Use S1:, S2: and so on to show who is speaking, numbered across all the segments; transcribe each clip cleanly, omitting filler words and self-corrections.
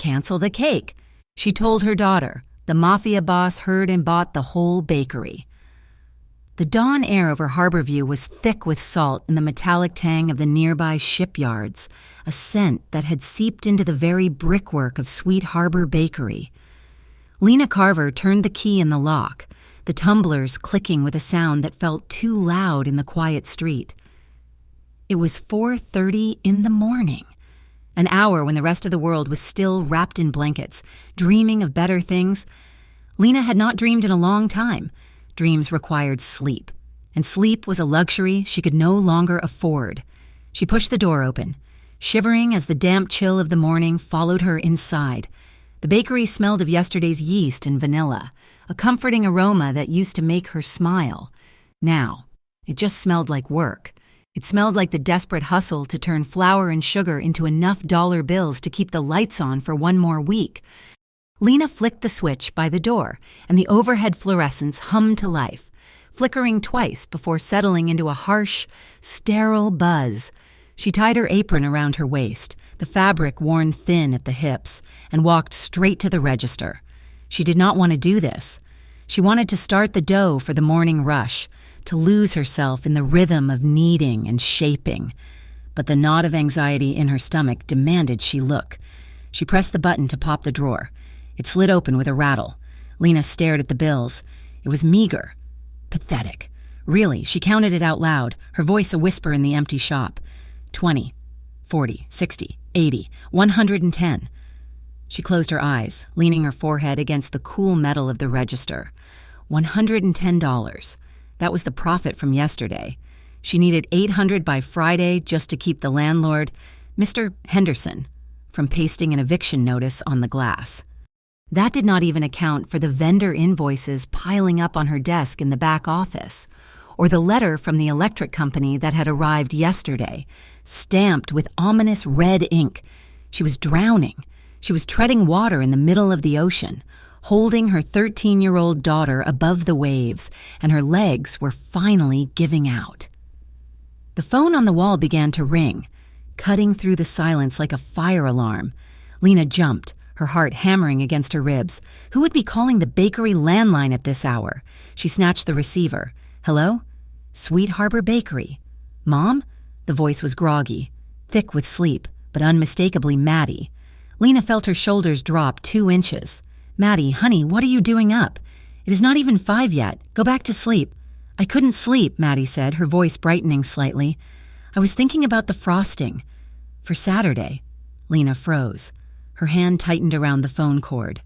S1: Cancel the cake, she told her daughter. The mafia boss heard and bought the whole bakery. The dawn air over Harborview was thick with salt and the metallic tang of the nearby shipyards, a scent that had seeped into the very brickwork of Sweet Harbor Bakery. Lena Carver turned the key in the lock, the tumblers clicking with a sound that felt too loud in the quiet street. It was 4:30 in the morning, an hour when the rest of the world was still wrapped in blankets, dreaming of better things. Lena had not dreamed in a long time. Dreams required sleep, and sleep was a luxury she could no longer afford. She pushed the door open, shivering as the damp chill of the morning followed her inside. The bakery smelled of yesterday's yeast and vanilla, a comforting aroma that used to make her smile. Now, it just smelled like work. It smelled like the desperate hustle to turn flour and sugar into enough dollar bills to keep the lights on for one more week. Lena flicked the switch by the door, and the overhead fluorescents hummed to life, flickering twice before settling into a harsh, sterile buzz. She tied her apron around her waist, the fabric worn thin at the hips, and walked straight to the register. She did not want to do this. She wanted to start the dough for the morning rush, to lose herself in the rhythm of kneading and shaping. But the knot of anxiety in her stomach demanded she look. She pressed the button to pop the drawer. It slid open with a rattle. Lena stared at the bills. It was meager. Pathetic. Really, she counted it out loud, her voice a whisper in the empty shop. 20, 40, 60, 80, 110. She closed her eyes, leaning her forehead against the cool metal of the register. $110. That was the profit from yesterday. She needed $800 by Friday just to keep the landlord, Mr. Henderson, from pasting an eviction notice on the glass. That did not even account for the vendor invoices piling up on her desk in the back office, or the letter from the electric company that had arrived yesterday, stamped with ominous red ink. She was drowning. She was treading water in the middle of the ocean, holding her 13-year-old daughter above the waves, and her legs were finally giving out. The phone on the wall began to ring, cutting through the silence like a fire alarm. Lena jumped, her heart hammering against her ribs. Who would be calling the bakery landline at this hour? She snatched the receiver. Hello? Sweet Harbor Bakery. Mom? The voice was groggy, thick with sleep, but unmistakably Maddie. Lena felt her shoulders drop 2 inches. Maddie, honey, what are you doing up? It is not even 5 yet. Go back to sleep. I couldn't sleep, Maddie said, her voice brightening slightly. I was thinking about the frosting. For Saturday. Lena froze. Her hand tightened around the phone cord.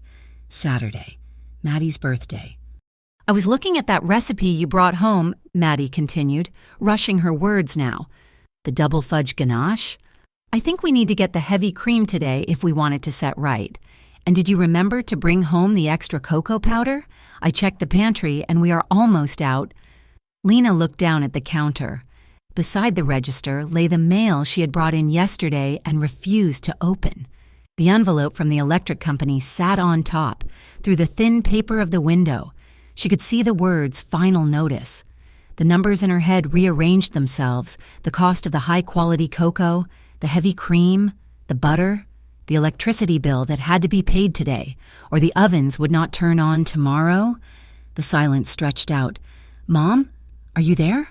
S1: Saturday. Maddie's birthday. I was looking at that recipe you brought home, Maddie continued, rushing her words now. The double fudge ganache? I think we need to get the heavy cream today if we want it to set right. And did you remember to bring home the extra cocoa powder? I checked the pantry and we are almost out. Lena looked down at the counter. Beside the register lay the mail she had brought in yesterday and refused to open. The envelope from the electric company sat on top, through the thin paper of the window. She could see the words "Final Notice." The numbers in her head rearranged themselves, the cost of the high-quality cocoa, the heavy cream, the butter, the electricity bill that had to be paid today, or the ovens would not turn on tomorrow. The silence stretched out. Mom, are you there?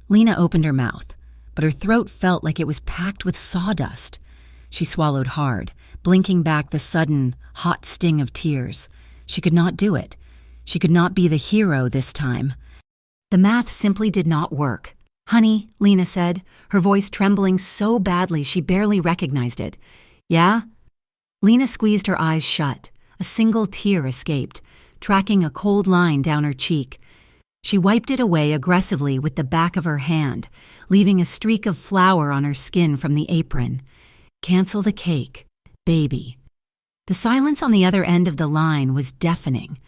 S1: Lena opened her mouth, but her throat felt like it was packed with sawdust. She swallowed hard, blinking back the sudden, hot sting of tears. She could not do it. She could not be the hero this time. The math simply did not work. Honey, Lena said, her voice trembling so badly she barely recognized it. Yeah? Lena squeezed her eyes shut. A single tear escaped, tracking a cold line down her cheek. She wiped it away aggressively with the back of her hand, leaving a streak of flour on her skin from the apron. Cancel the cake, baby. The silence on the other end of the line was deafening.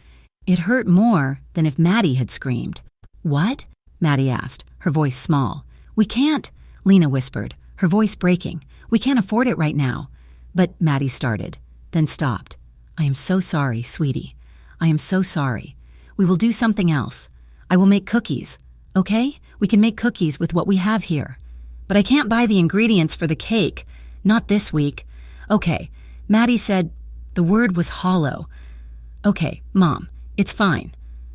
S1: It hurt more than if Maddie had screamed. What? Maddie asked, her voice small. We can't, Lena whispered, her voice breaking. We can't afford it right now. But Maddie started, then stopped. I am so sorry, sweetie. I am so sorry. We will do something else. I will make cookies, okay? We can make cookies with what we have here. But I can't buy the ingredients for the cake. Not this week. Okay, Maddie said, the word was hollow. "Okay, Mom, it's fine.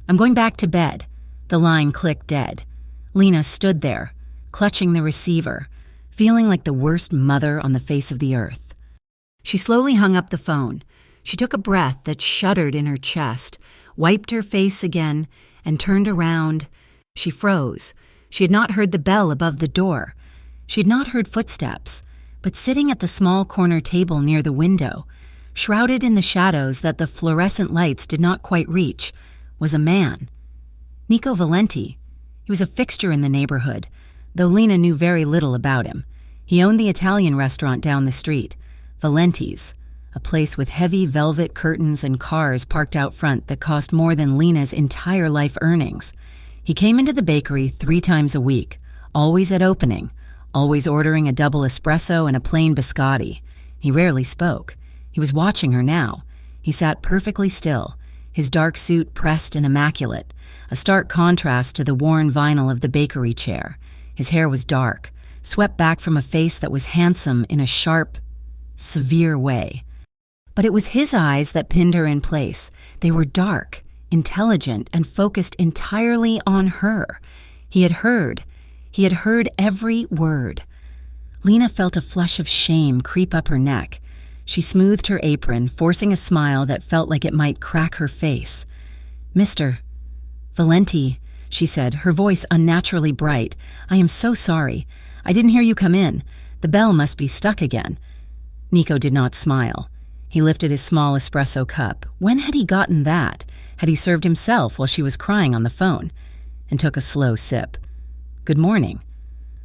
S1: I'm going back to bed." The line clicked dead. Lena stood there, clutching the receiver, feeling like the worst mother on the face of the earth. She slowly hung up the phone. She took a breath that shuddered in her chest, wiped her face again, and turned around. She froze. She had not heard the bell above the door. She had not heard footsteps, but sitting at the small corner table near the window, shrouded in the shadows that the fluorescent lights did not quite reach, was a man. Nico Valenti. He was a fixture in the neighborhood, though Lena knew very little about him. He owned the Italian restaurant down the street, Valenti's, a place with heavy velvet curtains and cars parked out front that cost more than Lena's entire life earnings. He came into the bakery 3 times a week, always at opening, always ordering a double espresso and a plain biscotti. He rarely spoke. He was watching her now. He sat perfectly still, his dark suit pressed and immaculate, a stark contrast to the worn vinyl of the bakery chair. His hair was dark, swept back from a face that was handsome in a sharp, severe way. But it was his eyes that pinned her in place. They were dark, intelligent, and focused entirely on her. He had heard every word. Lena felt a flush of shame creep up her neck. She smoothed her apron, forcing a smile that felt like it might crack her face. "Mr. Valenti," she said, her voice unnaturally bright. "I am so sorry. I didn't hear you come in. The bell must be stuck again." Nico did not smile. He lifted his small espresso cup. When had he gotten that? Had he served himself while she was crying on the phone? And took a slow sip. "Good morning."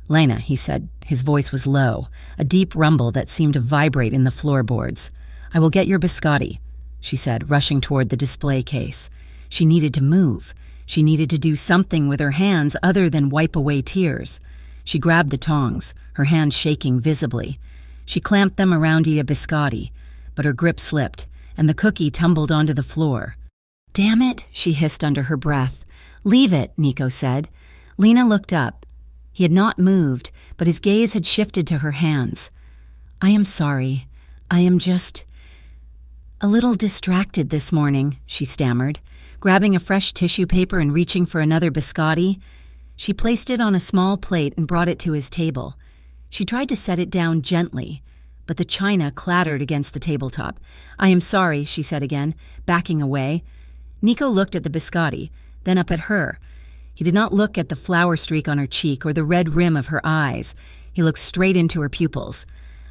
S1: "Lena," he said. His voice was low, a deep rumble that seemed to vibrate in the floorboards. "I will get your biscotti," she said, rushing toward the display case. She needed to move. She needed to do something with her hands other than wipe away tears. She grabbed the tongs, her hands shaking visibly. She clamped them around a biscotti, but her grip slipped, and the cookie tumbled onto the floor. "Damn it," she hissed under her breath. "Leave it," Nico said. Lena looked up. He had not moved, but his gaze had shifted to her hands. "I am sorry. I am just a little distracted this morning," she stammered, grabbing a fresh tissue paper and reaching for another biscotti. She placed it on a small plate and brought it to his table. She tried to set it down gently, but the china clattered against the tabletop. "I am sorry," she said again, backing away. Nico looked at the biscotti, then up at her. He did not look at the flour streak on her cheek or the red rim of her eyes. He looked straight into her pupils.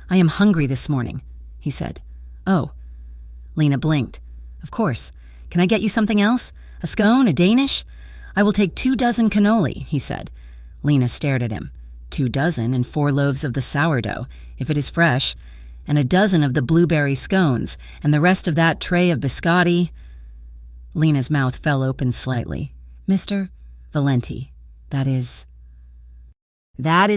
S1: "I am hungry this morning," he said. "Oh." Lena blinked. "Of course. Can I get you something else? A scone, a Danish?" "I will take 2 dozen cannoli," he said. Lena stared at him. 2 dozen and 4 loaves of the sourdough, if it is fresh, and a dozen of the blueberry scones, and the rest of that tray of biscotti. Lena's mouth fell open slightly. "Mr. Valenti, that is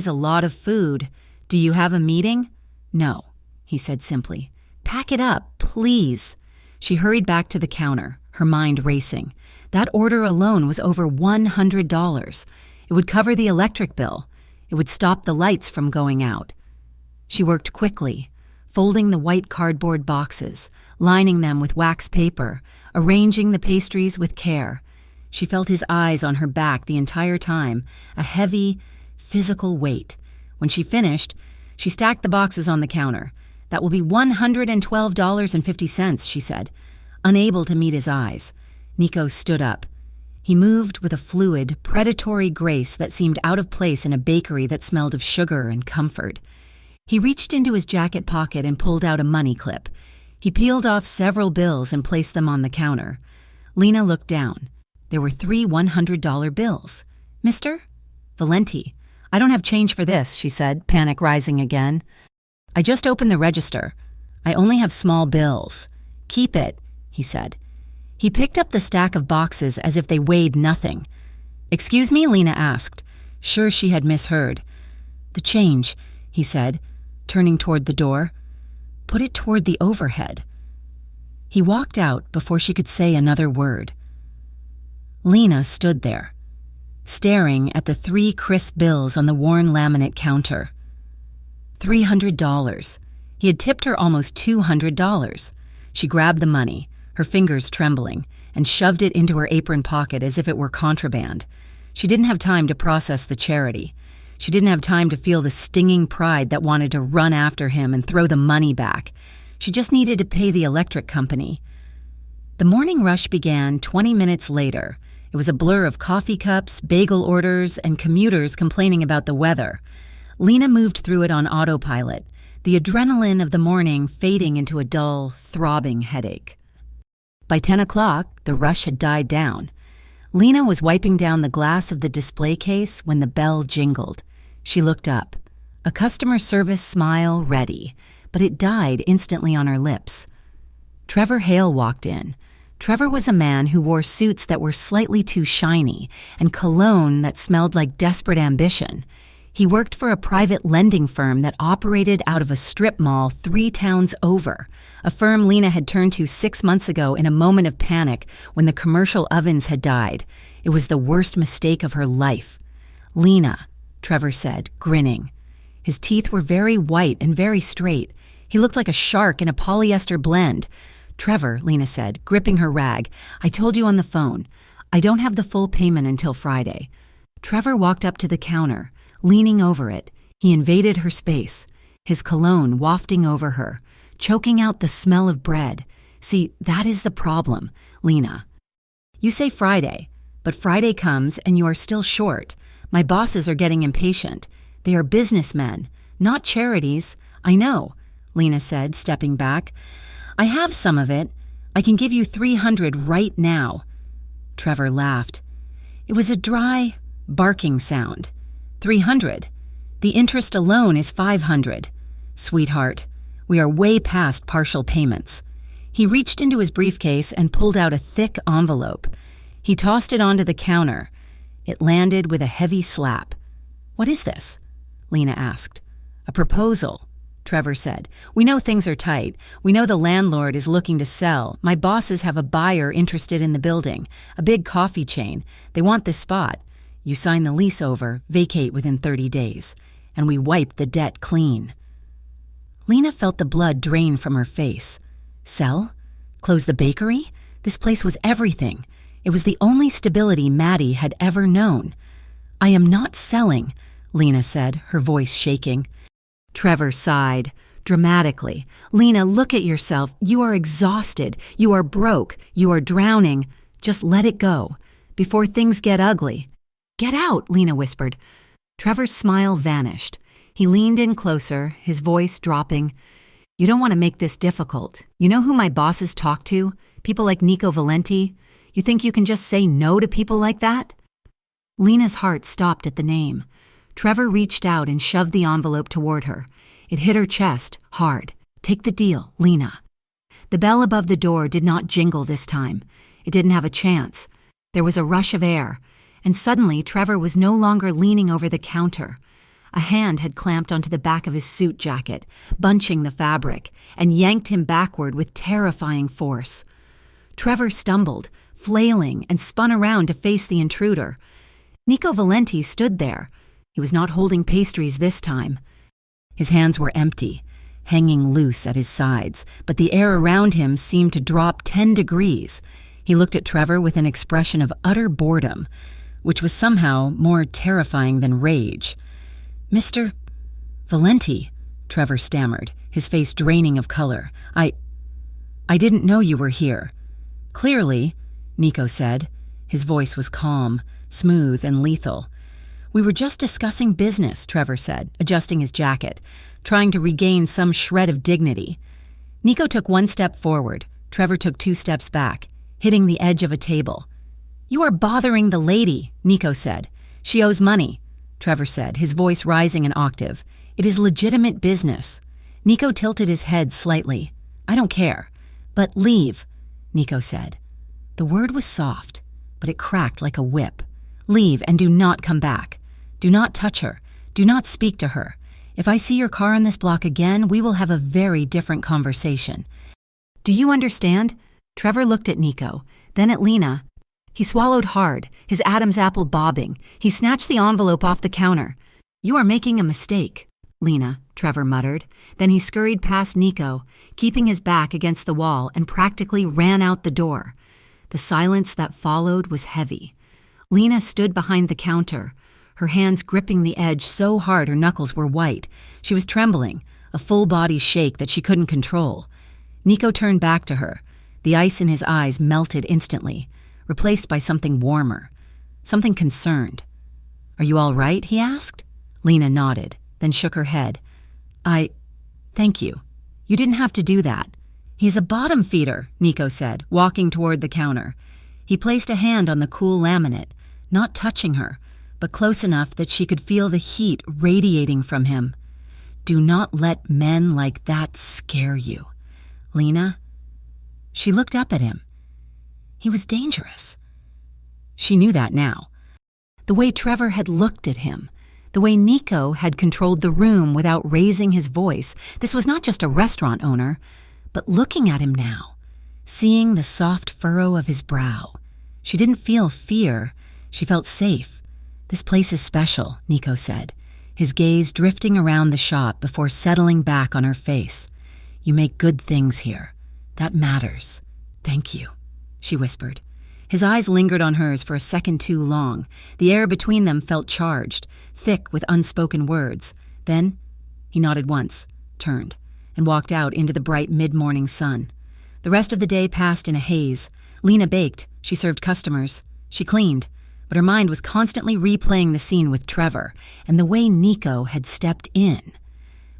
S1: a lot of food. Do you have a meeting?" "No," he said simply. "Pack it up, please." She hurried back to the counter, her mind racing. That order alone was over $100. It would cover the electric bill. It would stop the lights from going out. She worked quickly, folding the white cardboard boxes, lining them with wax paper, arranging the pastries with care. She felt his eyes on her back the entire time, a heavy, physical weight. When she finished, she stacked the boxes on the counter. "That will be $112.50, she said. Unable to meet his eyes, Nico stood up. He moved with a fluid, predatory grace that seemed out of place in a bakery that smelled of sugar and comfort. He reached into his jacket pocket and pulled out a money clip. He peeled off several bills and placed them on the counter. Lena looked down. There were 3 $100 bills. "Mr. Valenti, I don't have change for this," she said, panic rising again. "I just opened the register. I only have small bills." "Keep it," he said. He picked up the stack of boxes as if they weighed nothing. "Excuse me?" Lena asked, sure she had misheard. "The change," he said, turning toward the door. "Put it toward the overhead." He walked out before she could say another word. Lena stood there, staring at the 3 crisp bills on the worn laminate counter. $300. He had tipped her almost $200. She grabbed the money, her fingers trembling, and shoved it into her apron pocket as if it were contraband. She didn't have time to process the charity. She didn't have time to feel the stinging pride that wanted to run after him and throw the money back. She just needed to pay the electric company. The morning rush began 20 minutes later. It was a blur of coffee cups, bagel orders, and commuters complaining about the weather. Lena moved through it on autopilot, the adrenaline of the morning fading into a dull, throbbing headache. By 10 o'clock, the rush had died down. Lena was wiping down the glass of the display case when the bell jingled. She looked up. A customer service smile ready, but it died instantly on her lips. Trevor Hale walked in. Trevor was a man who wore suits that were slightly too shiny and cologne that smelled like desperate ambition. He worked for a private lending firm that operated out of a strip mall 3 towns over, a firm Lena had turned to 6 months ago in a moment of panic when the commercial ovens had died. It was the worst mistake of her life. "Lena," Trevor said, grinning. His teeth were very white and very straight. He looked like a shark in a polyester blend. "Trevor," Lena said, gripping her rag, "I told you on the phone. I don't have the full payment until Friday." Trevor walked up to the counter. Leaning over it, he invaded her space, his cologne wafting over her, choking out the smell of bread. "See, that is the problem, Lena. You say Friday, but Friday comes and you are still short. My bosses are getting impatient. They are businessmen, not charities. I know," Lena said, stepping back. "I have some of it. I can give you 300 right now." Trevor laughed. It was a dry, barking sound. 300. The interest alone is 500. "Sweetheart, we are way past partial payments." He reached into his briefcase and pulled out a thick envelope. He tossed it onto the counter. It landed with a heavy slap. "What is this?" Lena asked. "A proposal," Trevor said. "We know things are tight. We know the landlord is looking to sell. My bosses have a buyer interested in the building, a big coffee chain. They want this spot. You sign the lease over, vacate within 30 days, and we wipe the debt clean." Lena felt the blood drain from her face. Sell? Close the bakery? This place was everything. It was the only stability Maddie had ever known. "I am not selling," Lena said, her voice shaking. Trevor sighed, dramatically. "Lena, look at yourself. You are exhausted. You are broke. You are drowning. Just let it go, before things get ugly." "Get out," Lena whispered. Trevor's smile vanished. He leaned in closer, his voice dropping. "You don't want to make this difficult. You know who my bosses talk to? People like Nico Valenti? You think you can just say no to people like that?" Lena's heart stopped at the name. Trevor reached out and shoved the envelope toward her. It hit her chest, hard. "Take the deal, Lena." The bell above the door did not jingle this time. It didn't have a chance. There was a rush of air. And suddenly, Trevor was no longer leaning over the counter. A hand had clamped onto the back of his suit jacket, bunching the fabric, and yanked him backward with terrifying force. Trevor stumbled, flailing, and spun around to face the intruder. Nico Valenti stood there. He was not holding pastries this time. His hands were empty, hanging loose at his sides, but the air around him seemed to drop 10 degrees. He looked at Trevor with an expression of utter boredom, which was somehow more terrifying than rage. "Mr. Valenti," Trevor stammered, his face draining of color. I didn't know you were here." "Clearly," Nico said. His voice was calm, smooth, and lethal. "We were just discussing business," Trevor said, adjusting his jacket, trying to regain some shred of dignity. Nico took 1 step forward. Trevor took 2 steps back, hitting the edge of a table. "You are bothering the lady," Nico said. "She owes money," Trevor said, his voice rising an octave. "It is legitimate business." Nico tilted his head slightly. "I don't care. But leave," Nico said. The word was soft, but it cracked like a whip. "Leave and do not come back. Do not touch her. Do not speak to her. If I see your car on this block again, we will have a very different conversation. Do you understand?" Trevor looked at Nico, then at Lena. He swallowed hard, his Adam's apple bobbing. He snatched the envelope off the counter. "You are making a mistake." Lena, Trevor muttered. Then he scurried past Nico, keeping his back against the wall, and practically ran out the door. The silence that followed was heavy. Lena stood behind the counter, her hands gripping the edge so hard her knuckles were white. She was trembling, a full-body shake that she couldn't control. Nico turned back to her. The ice in his eyes melted instantly, replaced by something warmer, something concerned. "Are you all right?" he asked. Lena nodded, then shook her head. Thank you. You didn't have to do that." "He's a bottom feeder," Nico said, walking toward the counter. He placed a hand on the cool laminate, not touching her, but close enough that she could feel the heat radiating from him. "Do not let men like that scare you. Lena." She looked up at him. He was dangerous. She knew that now. The way Trevor had looked at him, the way Nico had controlled the room without raising his voice. This was not just a restaurant owner, but looking at him now, seeing the soft furrow of his brow. She didn't feel fear. She felt safe. "This place is special," Nico said, his gaze drifting around the shop before settling back on her face. "You make good things here. That matters. Thank you," she whispered. His eyes lingered on hers for a second too long. The air between them felt charged, thick with unspoken words. Then he nodded once, turned, and walked out into the bright mid-morning sun. The rest of the day passed in a haze. Lena baked, she served customers, she cleaned, but her mind was constantly replaying the scene with Trevor and the way Nico had stepped in.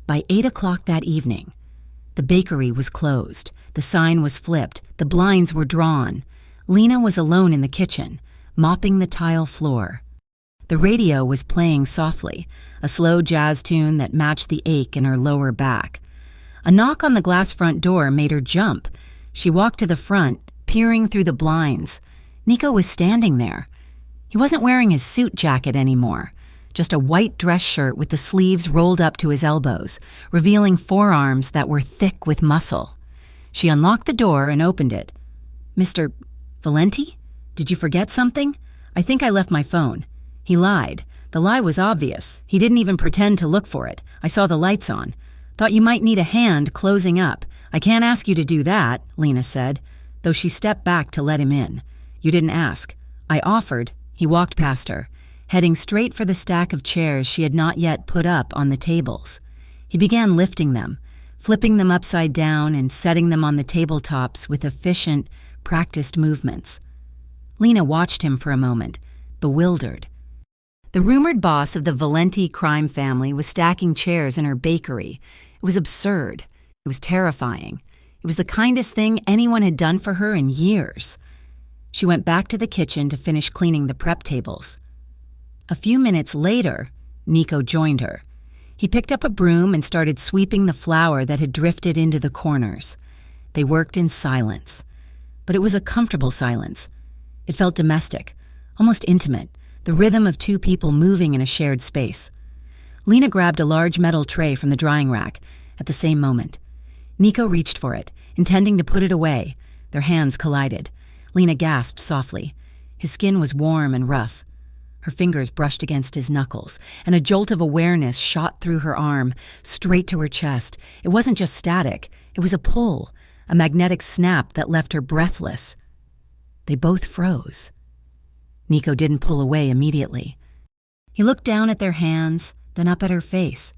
S1: By 8 o'clock that evening, the bakery was closed, the sign was flipped, the blinds were drawn. Lena was alone in the kitchen, mopping the tile floor. The radio was playing softly, a slow jazz tune that matched the ache in her lower back. A knock on the glass front door made her jump. She walked to the front, peering through the blinds. Nico was standing there. He wasn't wearing his suit jacket anymore, just a white dress shirt with the sleeves rolled up to his elbows, revealing forearms that were thick with muscle. She unlocked the door and opened it. "Mr. Valenti? Did you forget something? I think I left my phone." He lied. The lie was obvious. He didn't even pretend to look for it. "I saw the lights on. Thought you might need a hand closing up." "I can't ask you to do that," Lena said, though she stepped back to let him in. "You didn't ask. I offered." He walked past her, heading straight for the stack of chairs she had not yet put up on the tables. He began lifting them, flipping them upside down and setting them on the tabletops with efficient, practiced movements. Lena watched him for a moment, bewildered. The rumored boss of the Valenti crime family was stacking chairs in her bakery. It was absurd. It was terrifying. It was the kindest thing anyone had done for her in years. She went back to the kitchen to finish cleaning the prep tables. A few minutes later, Nico joined her. He picked up a broom and started sweeping the flour that had drifted into the corners. They worked in silence. But it was a comfortable silence. It felt domestic, almost intimate, the rhythm of two people moving in a shared space. Lena grabbed a large metal tray from the drying rack at the same moment. Nico reached for it, intending to put it away. Their hands collided. Lena gasped softly. His skin was warm and rough. Her fingers brushed against his knuckles, and a jolt of awareness shot through her arm, straight to her chest. It wasn't just static. It was a pull, a magnetic snap that left her breathless. They both froze. Nico didn't pull away immediately. He looked down at their hands, then up at her face.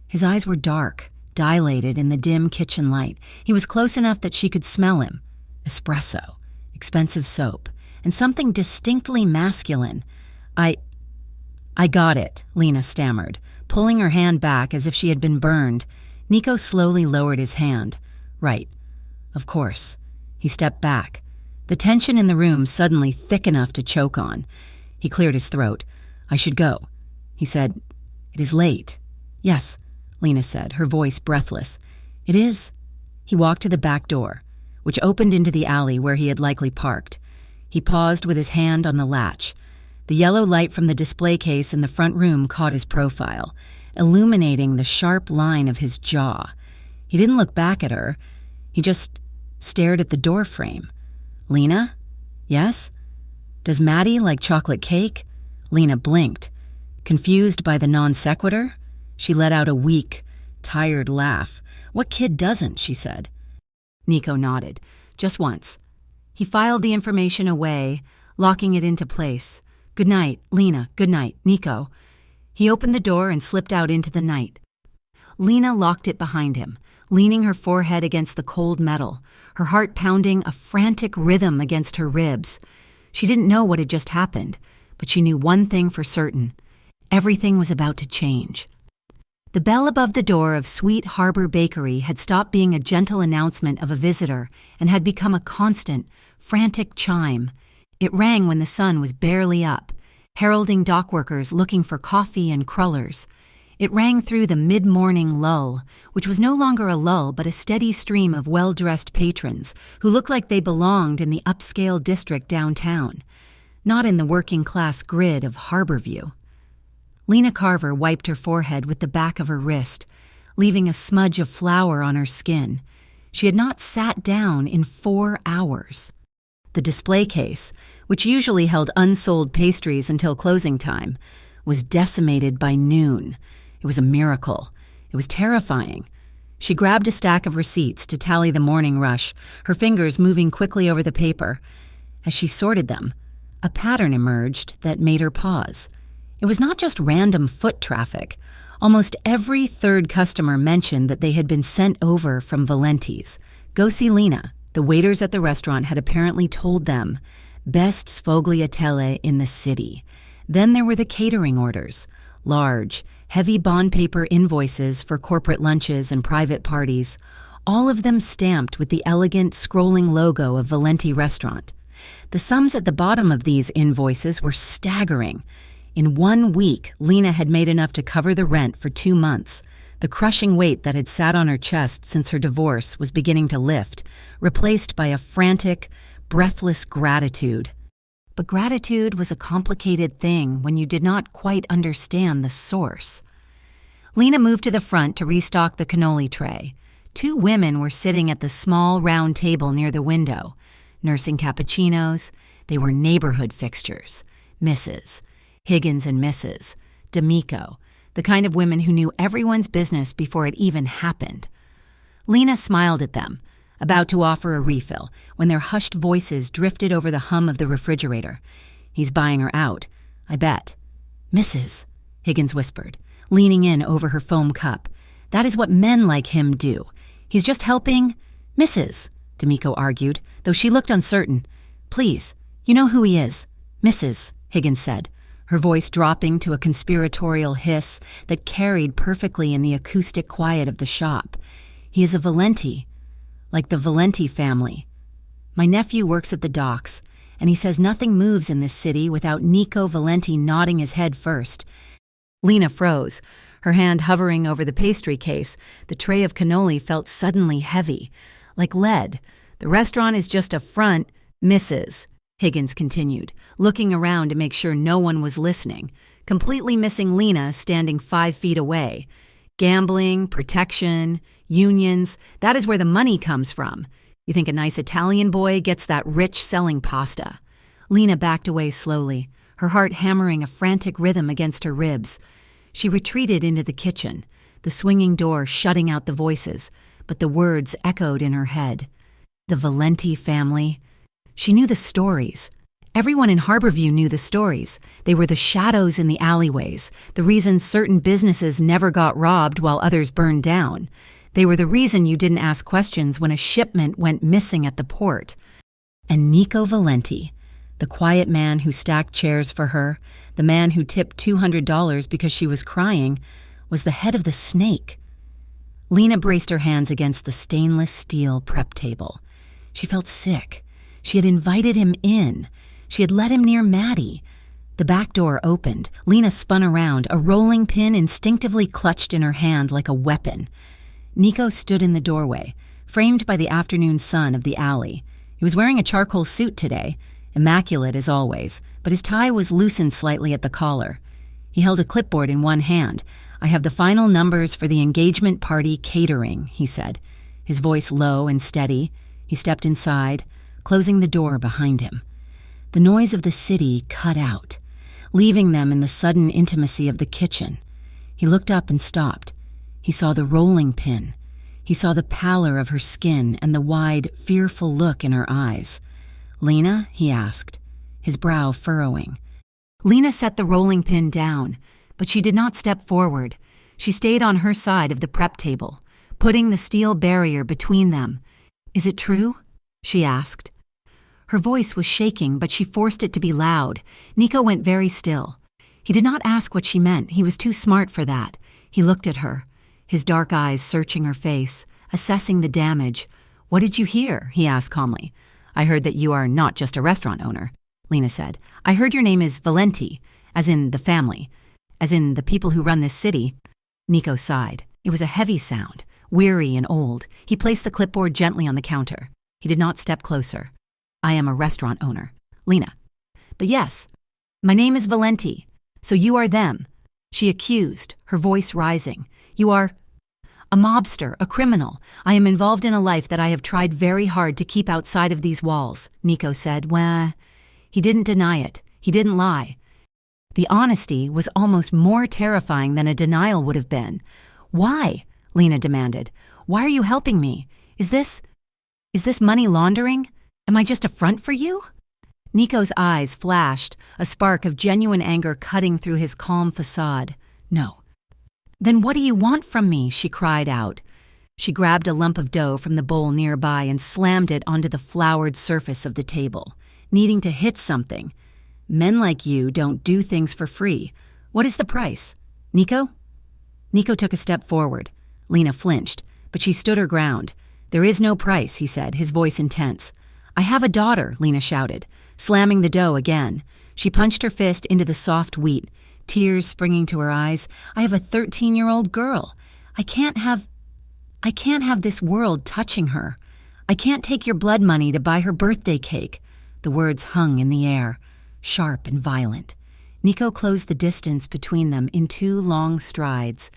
S1: His eyes were dark, dilated in the dim kitchen light. He was close enough that she could smell him. Espresso, expensive soap, and something distinctly masculine. I got it," Lena stammered, pulling her hand back as if she had been burned. Nico slowly lowered his hand. "Right. Of course." He stepped back, the tension in the room suddenly thick enough to choke on. He cleared his throat. "I should go." He said, "It is late." "Yes," Lena said, her voice breathless. "It is." He walked to the back door, which opened into the alley where he had likely parked. He paused with his hand on the latch. The yellow light from the display case in the front room caught his profile, illuminating the sharp line of his jaw. He didn't look back at her. He just stared at the door frame. "Lena? Yes? Does Maddie like chocolate cake?" Lena blinked, confused by the non sequitur. She let out a weak, tired laugh. "What kid doesn't?" she said. Nico nodded, just once. He filed the information away, locking it into place. "Good night, Lena. Good night, Nico." He opened the door and slipped out into the night. Lena locked it behind him, leaning her forehead against the cold metal, her heart pounding a frantic rhythm against her ribs. She didn't know what had just happened, but she knew one thing for certain. Everything was about to change. The bell above the door of Sweet Harbor Bakery had stopped being a gentle announcement of a visitor and had become a constant, frantic chime. It rang when the sun was barely up, heralding dockworkers looking for coffee and crullers. It rang through the mid-morning lull, which was no longer a lull but a steady stream of well-dressed patrons who looked like they belonged in the upscale district downtown, not in the working-class grid of Harborview. Lena Carver wiped her forehead with the back of her wrist, leaving a smudge of flour on her skin. She had not sat down in 4 hours. The display case, which usually held unsold pastries until closing time, was decimated by noon. It was a miracle. It was terrifying. She grabbed a stack of receipts to tally the morning rush, her fingers moving quickly over the paper. As she sorted them, a pattern emerged that made her pause. It was not just random foot traffic. Almost every third customer mentioned that they had been sent over from Valenti's. Go see Lena. The waiters at the restaurant had apparently told them, best sfogliatelle in the city. Then there were the catering orders. Large, heavy bond paper invoices for corporate lunches and private parties, all of them stamped with the elegant scrolling logo of Valenti Restaurant. The sums at the bottom of these invoices were staggering. In 1 week, Lena had made enough to cover the rent for 2 months. The crushing weight that had sat on her chest since her divorce was beginning to lift, replaced by a frantic, breathless gratitude. But gratitude was a complicated thing when you did not quite understand the source. Lena moved to the front to restock the cannoli tray. 2 women were sitting at the small round table near the window, nursing cappuccinos. They were neighborhood fixtures. Mrs. Higgins and Mrs. D'Amico, the kind of women who knew everyone's business before it even happened. Lena smiled at them, about to offer a refill, when their hushed voices drifted over the hum of the refrigerator. "He's buying her out, I bet." "Mrs.," Higgins whispered, leaning in over her foam cup. "That is what men like him do. He's just helping—" "Mrs.," D'Amico argued, though she looked uncertain. "Please, you know who he is." "Mrs.," Higgins said, her voice dropping to a conspiratorial hiss that carried perfectly in the acoustic quiet of the shop. "He is a Valenti, like the Valenti family. My nephew works at the docks, and he says nothing moves in this city without Nico Valenti nodding his head first." Lena froze, her hand hovering over the pastry case. The tray of cannoli felt suddenly heavy, like lead. "The restaurant is just a front, Mrs., Higgins continued, looking around to make sure no one was listening, completely missing Lena standing 5 feet away. "Gambling, protection, unions, that is where the money comes from. You think a nice Italian boy gets that rich selling pasta?" Lena backed away slowly, her heart hammering a frantic rhythm against her ribs. She retreated into the kitchen, the swinging door shutting out the voices, but the words echoed in her head. The Valenti family. She knew the stories. Everyone in Harborview knew the stories. They were the shadows in the alleyways, the reason certain businesses never got robbed while others burned down. They were the reason you didn't ask questions when a shipment went missing at the port. And Nico Valenti, the quiet man who stacked chairs for her, the man who tipped $200 because she was crying, was the head of the snake. Lena braced her hands against the stainless steel prep table. She felt sick. She had invited him in. She had let him near Maddie. The back door opened. Lena spun around, a rolling pin instinctively clutched in her hand like a weapon. Nico stood in the doorway, framed by the afternoon sun of the alley. He was wearing a charcoal suit today, immaculate as always, but his tie was loosened slightly at the collar. He held a clipboard in one hand. "I have the final numbers for the engagement party catering," he said, his voice low and steady. He stepped inside, closing the door behind him. The noise of the city cut out, leaving them in the sudden intimacy of the kitchen. He looked up and stopped. He saw the rolling pin. He saw the pallor of her skin and the wide, fearful look in her eyes. "Lena?" he asked, his brow furrowing. Lena set the rolling pin down, but she did not step forward. She stayed on her side of the prep table, putting the steel barrier between them. "Is it true?" she asked. Her voice was shaking, but she forced it to be loud. Nico went very still. He did not ask what she meant. He was too smart for that. He looked at her, his dark eyes searching her face, assessing the damage. "What did you hear?" he asked calmly. "I heard that you are not just a restaurant owner," Lena said. "I heard your name is Valenti, as in the family, as in the people who run this city." Nico sighed. It was a heavy sound, weary and old. He placed the clipboard gently on the counter. He did not step closer. "I am a restaurant owner." "Lena." "But yes, my name is Valenti. So you are them," she accused, her voice rising. "You are a mobster, a criminal. I am involved in a life that I have tried very hard to keep outside of these walls," Nico said. "Well," he didn't deny it. He didn't lie. The honesty was almost more terrifying than a denial would have been. "Why?" Lena demanded. "Why are you helping me? Is this money laundering? Am I just a front for you?" Nico's eyes flashed, a spark of genuine anger cutting through his calm facade. "No." "Then what do you want from me?" she cried out. She grabbed a lump of dough from the bowl nearby and slammed it onto the floured surface of the table, needing to hit something. "Men like you don't do things for free. What is the price? Nico?" Nico took a step forward. Lena flinched, but she stood her ground. "There is no price," he said, his voice intense. "I have a daughter," Lena shouted, slamming the dough again. She punched her fist into the soft wheat, tears springing to her eyes. "I have a 13-year-old girl. I can't have this world touching her. I can't take your blood money to buy her birthday cake." The words hung in the air, sharp and violent. Nico closed the distance between them in 2 long strides.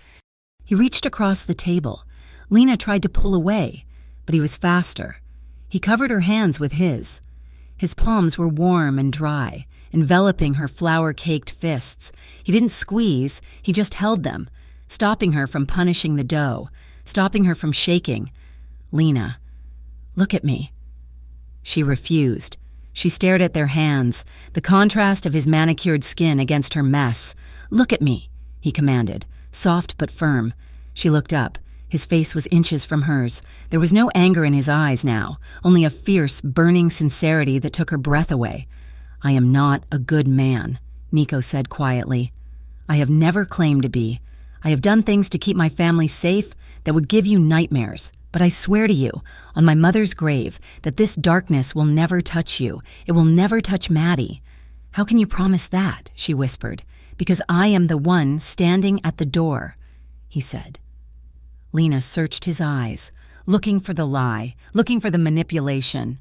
S1: He reached across the table. Lena tried to pull away, but he was faster. He covered her hands with his. His palms were warm and dry, enveloping her flour-caked fists. He didn't squeeze, he just held them, stopping her from punishing the dough, stopping her from shaking. "Lena, look at me." She refused. She stared at their hands, the contrast of his manicured skin against her mess. "Look at me," he commanded, soft but firm. She looked up. His face was inches from hers. There was no anger in his eyes now, only a fierce, burning sincerity that took her breath away. "I am not a good man," Nico said quietly. "I have never claimed to be. I have done things to keep my family safe that would give you nightmares. But I swear to you, on my mother's grave, that this darkness will never touch you. It will never touch Maddie." "How can you promise that?" she whispered. "Because I am the one standing at the door," he said. Lena searched his eyes, looking for the lie, looking for the manipulation.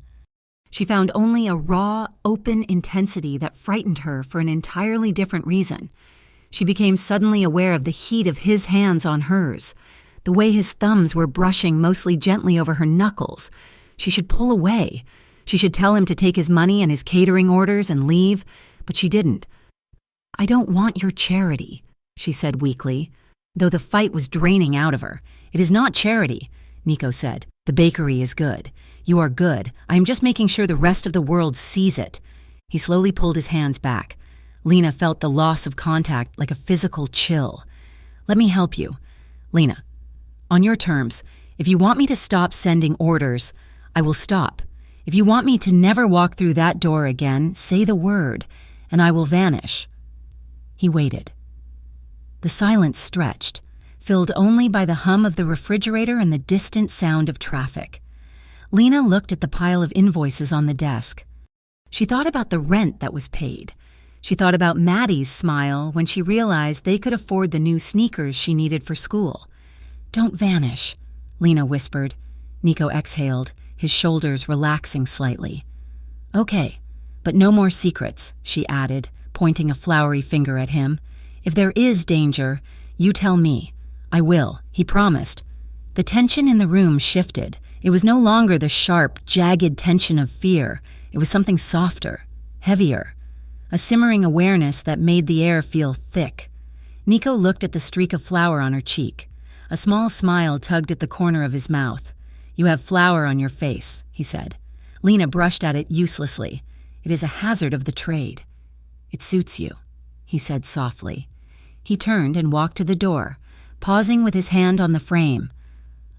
S1: She found only a raw, open intensity that frightened her for an entirely different reason. She became suddenly aware of the heat of his hands on hers, the way his thumbs were brushing mostly gently over her knuckles. She should pull away. She should tell him to take his money and his catering orders and leave, but she didn't. "I don't want your charity," she said weakly, though the fight was draining out of her. "It is not charity," Nico said. "The bakery is good. You are good. I am just making sure the rest of the world sees it." He slowly pulled his hands back. Lena felt the loss of contact like a physical chill. "Let me help you. Lena, on your terms, if you want me to stop sending orders, I will stop. If you want me to never walk through that door again, say the word, and I will vanish." He waited. The silence stretched, filled only by the hum of the refrigerator and the distant sound of traffic. Lena looked at the pile of invoices on the desk. She thought about the rent that was paid. She thought about Maddie's smile when she realized they could afford the new sneakers she needed for school. "Don't vanish," Lena whispered. Nico exhaled, his shoulders relaxing slightly. "Okay, but no more secrets," she added, pointing a floury finger at him. "If there is danger, you tell me. I will," he promised. The tension in the room shifted. It was no longer the sharp, jagged tension of fear. It was something softer, heavier, a simmering awareness that made the air feel thick. Nico looked at the streak of flour on her cheek. A small smile tugged at the corner of his mouth. "You have flour on your face," he said. Lena brushed at it uselessly. "It is a hazard of the trade." "It suits you," he said softly. He turned and walked to the door, pausing with his hand on the frame.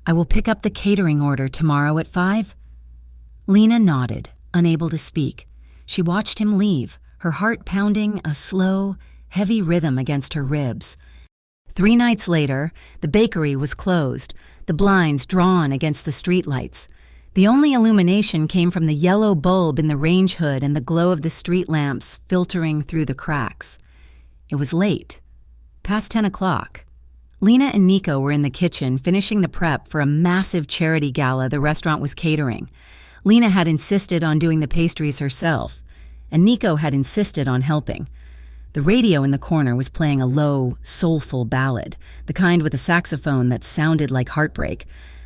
S1: "I will pick up the catering order tomorrow at 5?" Lena nodded, unable to speak. She watched him leave, her heart pounding a slow, heavy rhythm against her ribs. 3 nights later, the bakery was closed, the blinds drawn against the streetlights. The only illumination came from the yellow bulb in the range hood and the glow of the street lamps filtering through the cracks. It was late, past 10 o'clock. Lena and Nico were in the kitchen finishing the prep for a massive charity gala the restaurant was catering. Lena had insisted on doing the pastries herself, and Nico had insisted on helping. The radio in the corner was playing a low, soulful ballad, the kind with a saxophone that sounded like heartbreak.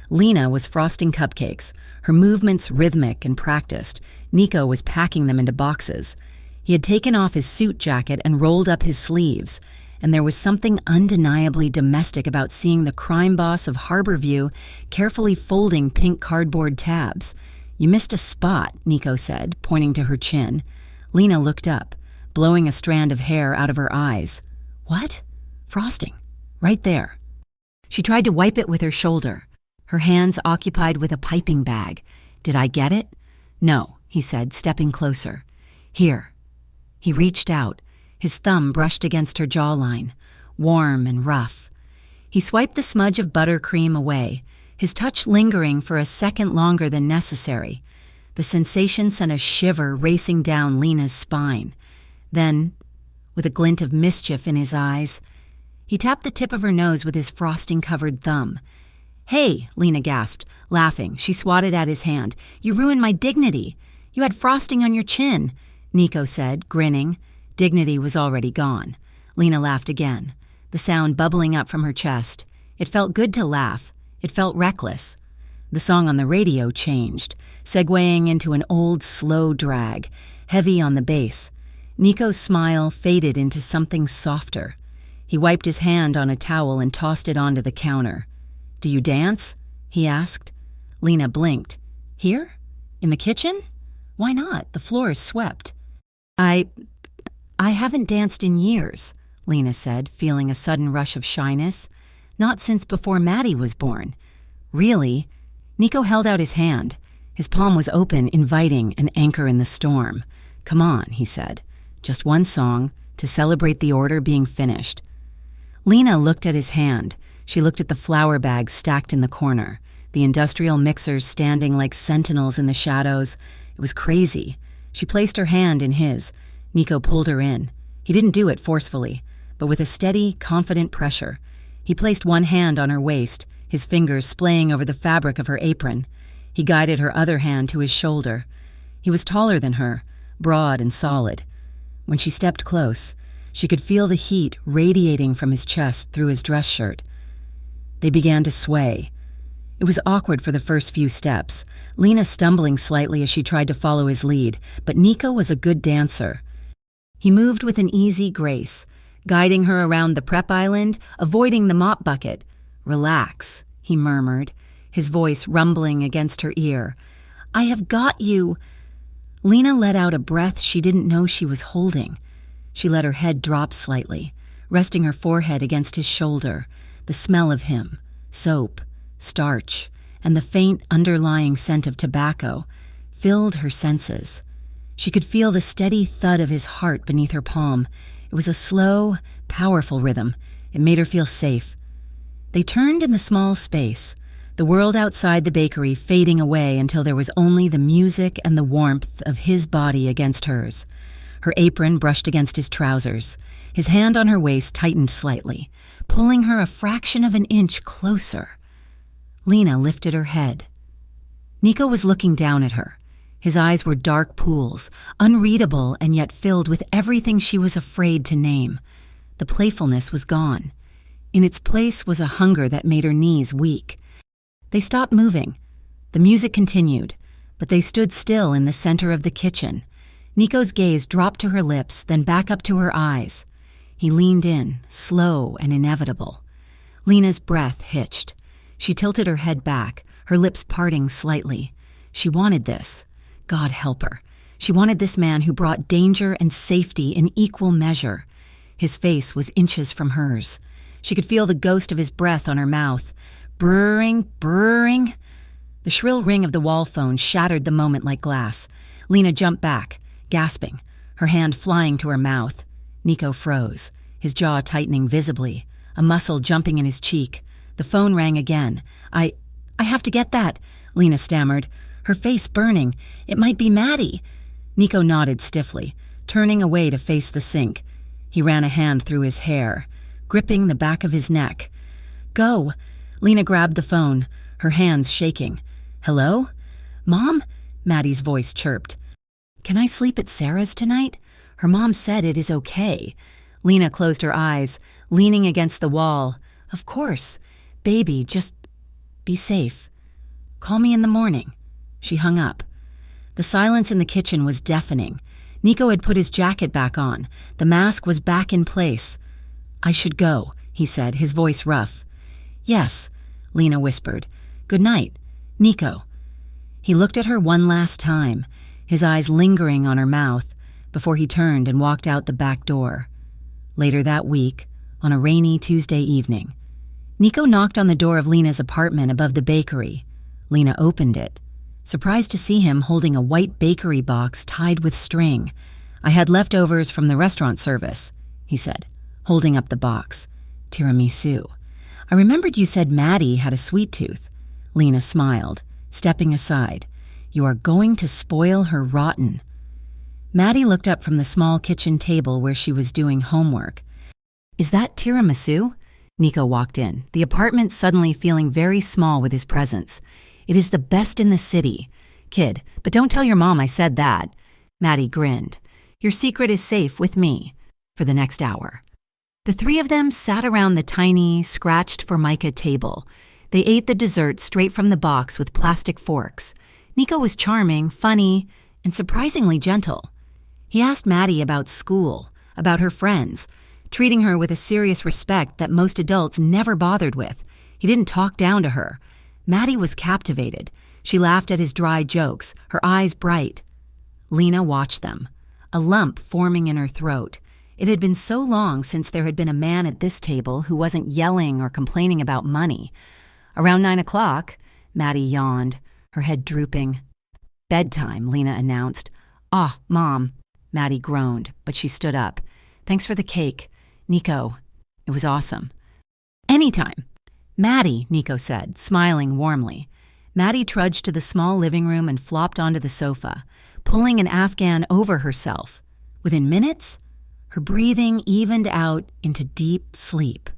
S1: Lena was frosting cupcakes, her movements rhythmic and practiced. Nico was packing them into boxes. He had taken off his suit jacket and rolled up his sleeves, and there was something undeniably domestic about seeing the crime boss of Harborview carefully folding pink cardboard tabs. "You missed a spot," Nico said, pointing to her chin. Lena looked up, blowing a strand of hair out of her eyes. "What?" "Frosting. Right there." She tried to wipe it with her shoulder, her hands occupied with a piping bag. "Did I get it?" "No," he said, stepping closer. "Here." He reached out. His thumb brushed against her jawline, warm and rough. He swiped the smudge of buttercream away, his touch lingering for a second longer than necessary. The sensation sent a shiver racing down Lena's spine. Then, with a glint of mischief in his eyes, he tapped the tip of her nose with his frosting-covered thumb. "Hey," Lena gasped, laughing. She swatted at his hand. "You ruined my dignity. You had frosting on your chin," Nico said, grinning. Dignity was already gone. Lena laughed again, the sound bubbling up from her chest. It felt good to laugh. It felt reckless. The song on the radio changed, segueing into an old, slow drag, heavy on the bass. Nico's smile faded into something softer. He wiped his hand on a towel and tossed it onto the counter. "Do you dance?" he asked. Lena blinked. "Here? In the kitchen? Why not? The floor is swept." I haven't danced in years," Lena said, feeling a sudden rush of shyness. "Not since before Maddie was born." "Really?" Nico held out his hand. His palm was open, inviting an anchor in the storm. "Come on," he said. "Just one song, to celebrate the order being finished." Lena looked at his hand. She looked at the flour bags stacked in the corner, the industrial mixers standing like sentinels in the shadows. It was crazy. She placed her hand in his. Nico pulled her in. He didn't do it forcefully, but with a steady, confident pressure. He placed one hand on her waist, his fingers splaying over the fabric of her apron. He guided her other hand to his shoulder. He was taller than her, broad and solid. When she stepped close, she could feel the heat radiating from his chest through his dress shirt. They began to sway. It was awkward for the first few steps, Lena stumbling slightly as she tried to follow his lead, but Nico was a good dancer. He moved with an easy grace, guiding her around the prep island, avoiding the mop bucket. "Relax," he murmured, his voice rumbling against her ear. "I have got you." Lena let out a breath she didn't know she was holding. She let her head drop slightly, resting her forehead against his shoulder. The smell of him, soap, starch, and the faint underlying scent of tobacco filled her senses. She could feel the steady thud of his heart beneath her palm. It was a slow, powerful rhythm. It made her feel safe. They turned in the small space, the world outside the bakery fading away until there was only the music and the warmth of his body against hers. Her apron brushed against his trousers. His hand on her waist tightened slightly, pulling her a fraction of an inch closer. Lena lifted her head. Nico was looking down at her. His eyes were dark pools, unreadable and yet filled with everything she was afraid to name. The playfulness was gone. In its place was a hunger that made her knees weak. They stopped moving. The music continued, but they stood still in the center of the kitchen. Nico's gaze dropped to her lips, then back up to her eyes. He leaned in, slow and inevitable. Lena's breath hitched. She tilted her head back, her lips parting slightly. She wanted this. God help her. She wanted this man who brought danger and safety in equal measure. His face was inches from hers. She could feel the ghost of his breath on her mouth. Brrring, brrring. The shrill ring of the wall phone shattered the moment like glass. Lena jumped back, gasping, her hand flying to her mouth. Nico froze, his jaw tightening visibly, a muscle jumping in his cheek. The phone rang again. I have to get that, Lena stammered, her face burning. It might be Maddie. Nico nodded stiffly, turning away to face the sink. He ran a hand through his hair, gripping the back of his neck. Go. Lena grabbed the phone, her hands shaking. Hello? Mom? Maddie's voice chirped. Can I sleep at Sarah's tonight? Her mom said it is okay. Lena closed her eyes, leaning against the wall. Of course. Baby, just be safe. Call me in the morning. She hung up. The silence in the kitchen was deafening. Nico had put his jacket back on. The mask was back in place. I should go, he said, his voice rough. Yes, Lena whispered. Good night, Nico. He looked at her one last time, his eyes lingering on her mouth, before he turned and walked out the back door. Later that week, on a rainy Tuesday evening, Nico knocked on the door of Lena's apartment above the bakery. Lena opened it, surprised to see him holding a white bakery box tied with string. I had leftovers from the restaurant service, he said, holding up the box. Tiramisu. I remembered you said Maddie had a sweet tooth. Lena smiled, stepping aside. You are going to spoil her rotten. Maddie looked up from the small kitchen table where she was doing homework. Is that tiramisu? Nico walked in, the apartment suddenly feeling very small with his presence. It is the best in the city. Kid, but don't tell your mom I said that. Maddie grinned. Your secret is safe with me. For the next hour. The three of them sat around the tiny, scratched formica table. They ate the dessert straight from the box with plastic forks. Nico was charming, funny, and surprisingly gentle. He asked Maddie about school, about her friends, treating her with a serious respect that most adults never bothered with. He didn't talk down to her. Maddie was captivated. She laughed at his dry jokes, her eyes bright. Lena watched them, a lump forming in her throat. It had been so long since there had been a man at this table who wasn't yelling or complaining about money. Around 9 o'clock, Maddie yawned, her head drooping. Bedtime, Lena announced. Ah, Mom. Maddie groaned, but she stood up. Thanks for the cake. Nico, it was awesome. Anytime. Maddie, Nico said, smiling warmly. Maddie trudged to the small living room and flopped onto the sofa, pulling an Afghan over herself. Within minutes, her breathing evened out into deep sleep.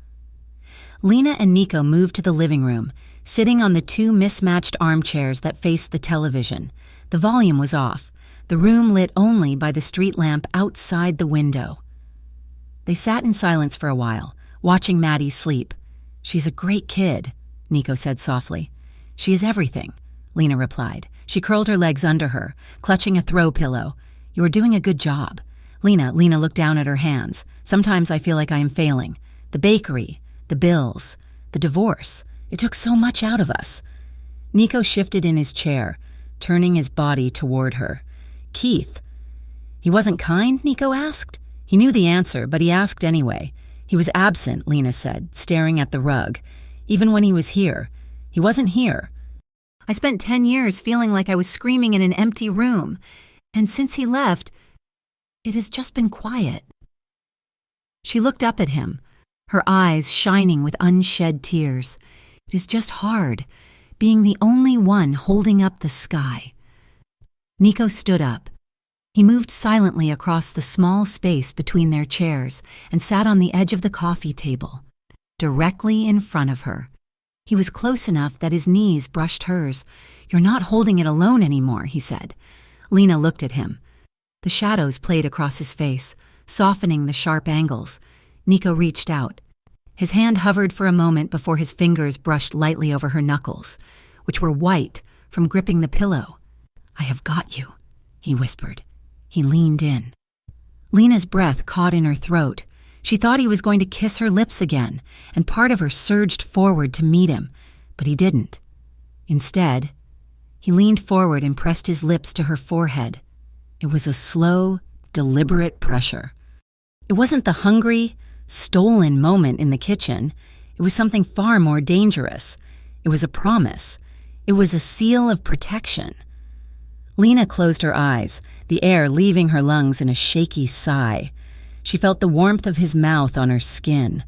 S1: Lena and Nico moved to the living room, sitting on the two mismatched armchairs that faced the television. The volume was off, the room lit only by the street lamp outside the window. They sat in silence for a while, watching Maddie sleep. She's a great kid, Nico said softly. She is everything, Lena replied. She curled her legs under her, clutching a throw pillow. You are doing a good job. Lena looked down at her hands. Sometimes I feel like I am failing. The bakery, the bills, the divorce. It took so much out of us. Nico shifted in his chair, turning his body toward her. Keith. He wasn't kind, Nico asked. He knew the answer, but he asked anyway. He was absent, Lena said, staring at the rug. Even when he was here, he wasn't here. I spent 10 years feeling like I was screaming in an empty room, and since he left, it has just been quiet. She looked up at him, her eyes shining with unshed tears. It is just hard, being the only one holding up the sky. Nico stood up. He moved silently across the small space between their chairs and sat on the edge of the coffee table, directly in front of her. He was close enough that his knees brushed hers. You're not holding it alone anymore, he said. Lena looked at him. The shadows played across his face, softening the sharp angles. Nico reached out. His hand hovered for a moment before his fingers brushed lightly over her knuckles, which were white from gripping the pillow. I have got you, he whispered. He leaned in. Lena's breath caught in her throat. She thought he was going to kiss her lips again, and part of her surged forward to meet him, but he didn't. Instead, he leaned forward and pressed his lips to her forehead. It was a slow, deliberate pressure. It wasn't the hungry, stolen moment in the kitchen. It was something far more dangerous. It was a promise. It was a seal of protection. Lena closed her eyes, the air leaving her lungs in a shaky sigh. She felt the warmth of his mouth on her skin,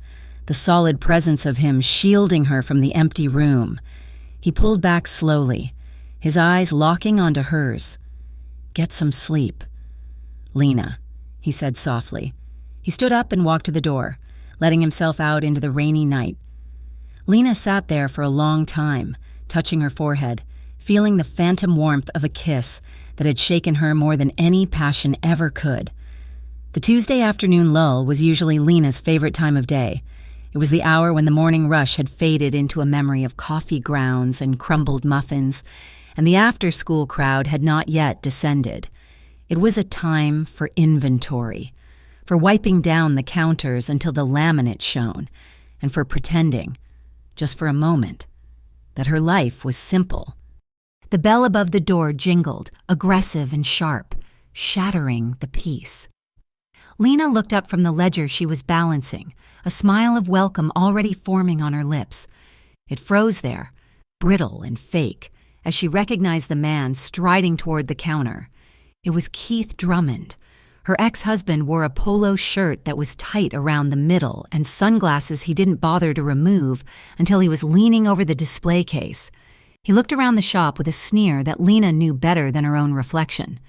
S1: the solid presence of him shielding her from the empty room. He pulled back slowly, his eyes locking onto hers. "Get some sleep." "Lena," he said softly. He stood up and walked to the door, letting himself out into the rainy night. Lena sat there for a long time, touching her forehead, feeling the phantom warmth of a kiss that had shaken her more than any passion ever could. The Tuesday afternoon lull was usually Lena's favorite time of day. It was the hour when the morning rush had faded into a memory of coffee grounds and crumbled muffins, and the after-school crowd had not yet descended. It was a time for inventory, for wiping down the counters until the laminate shone, and for pretending, just for a moment, that her life was simple. The bell above the door jingled, aggressive and sharp, shattering the peace. Lena looked up from the ledger she was balancing, a smile of welcome already forming on her lips. It froze there, brittle and fake, as she recognized the man striding toward the counter. It was Keith Drummond. Her ex-husband wore a polo shirt that was tight around the middle and sunglasses he didn't bother to remove until he was leaning over the display case. He looked around the shop with a sneer that Lena knew better than her own reflection.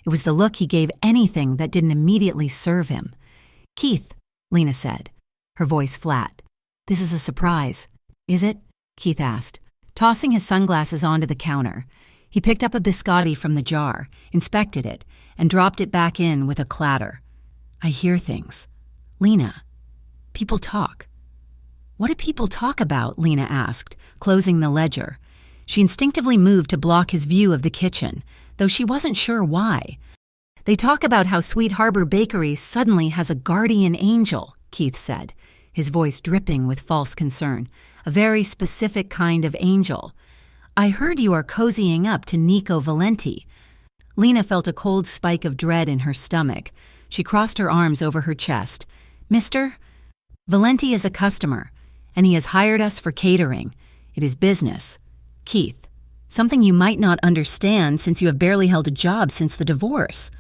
S1: It was the look he gave anything that didn't immediately serve him. "Keith," Lena said, her voice flat. "This is a surprise." "Is it?" Keith asked, tossing his sunglasses onto the counter. He picked up a biscotti from the jar, inspected it, and dropped it back in with a clatter. "I hear things. Lena, people talk." "What do people talk about?" Lena asked, closing the ledger. She instinctively moved to block his view of the kitchen, though she wasn't sure why. "They talk about how Sweet Harbor Bakery suddenly has a guardian angel," Keith said, his voice dripping with false concern. "A very specific kind of angel. I heard you are cozying up to Nico Valenti." Lena felt a cold spike of dread in her stomach. She crossed her arms over her chest. "Mr. Valenti is a customer, and he has hired us for catering. It is business. Keith, something you might not understand since you have barely held a job since the divorce."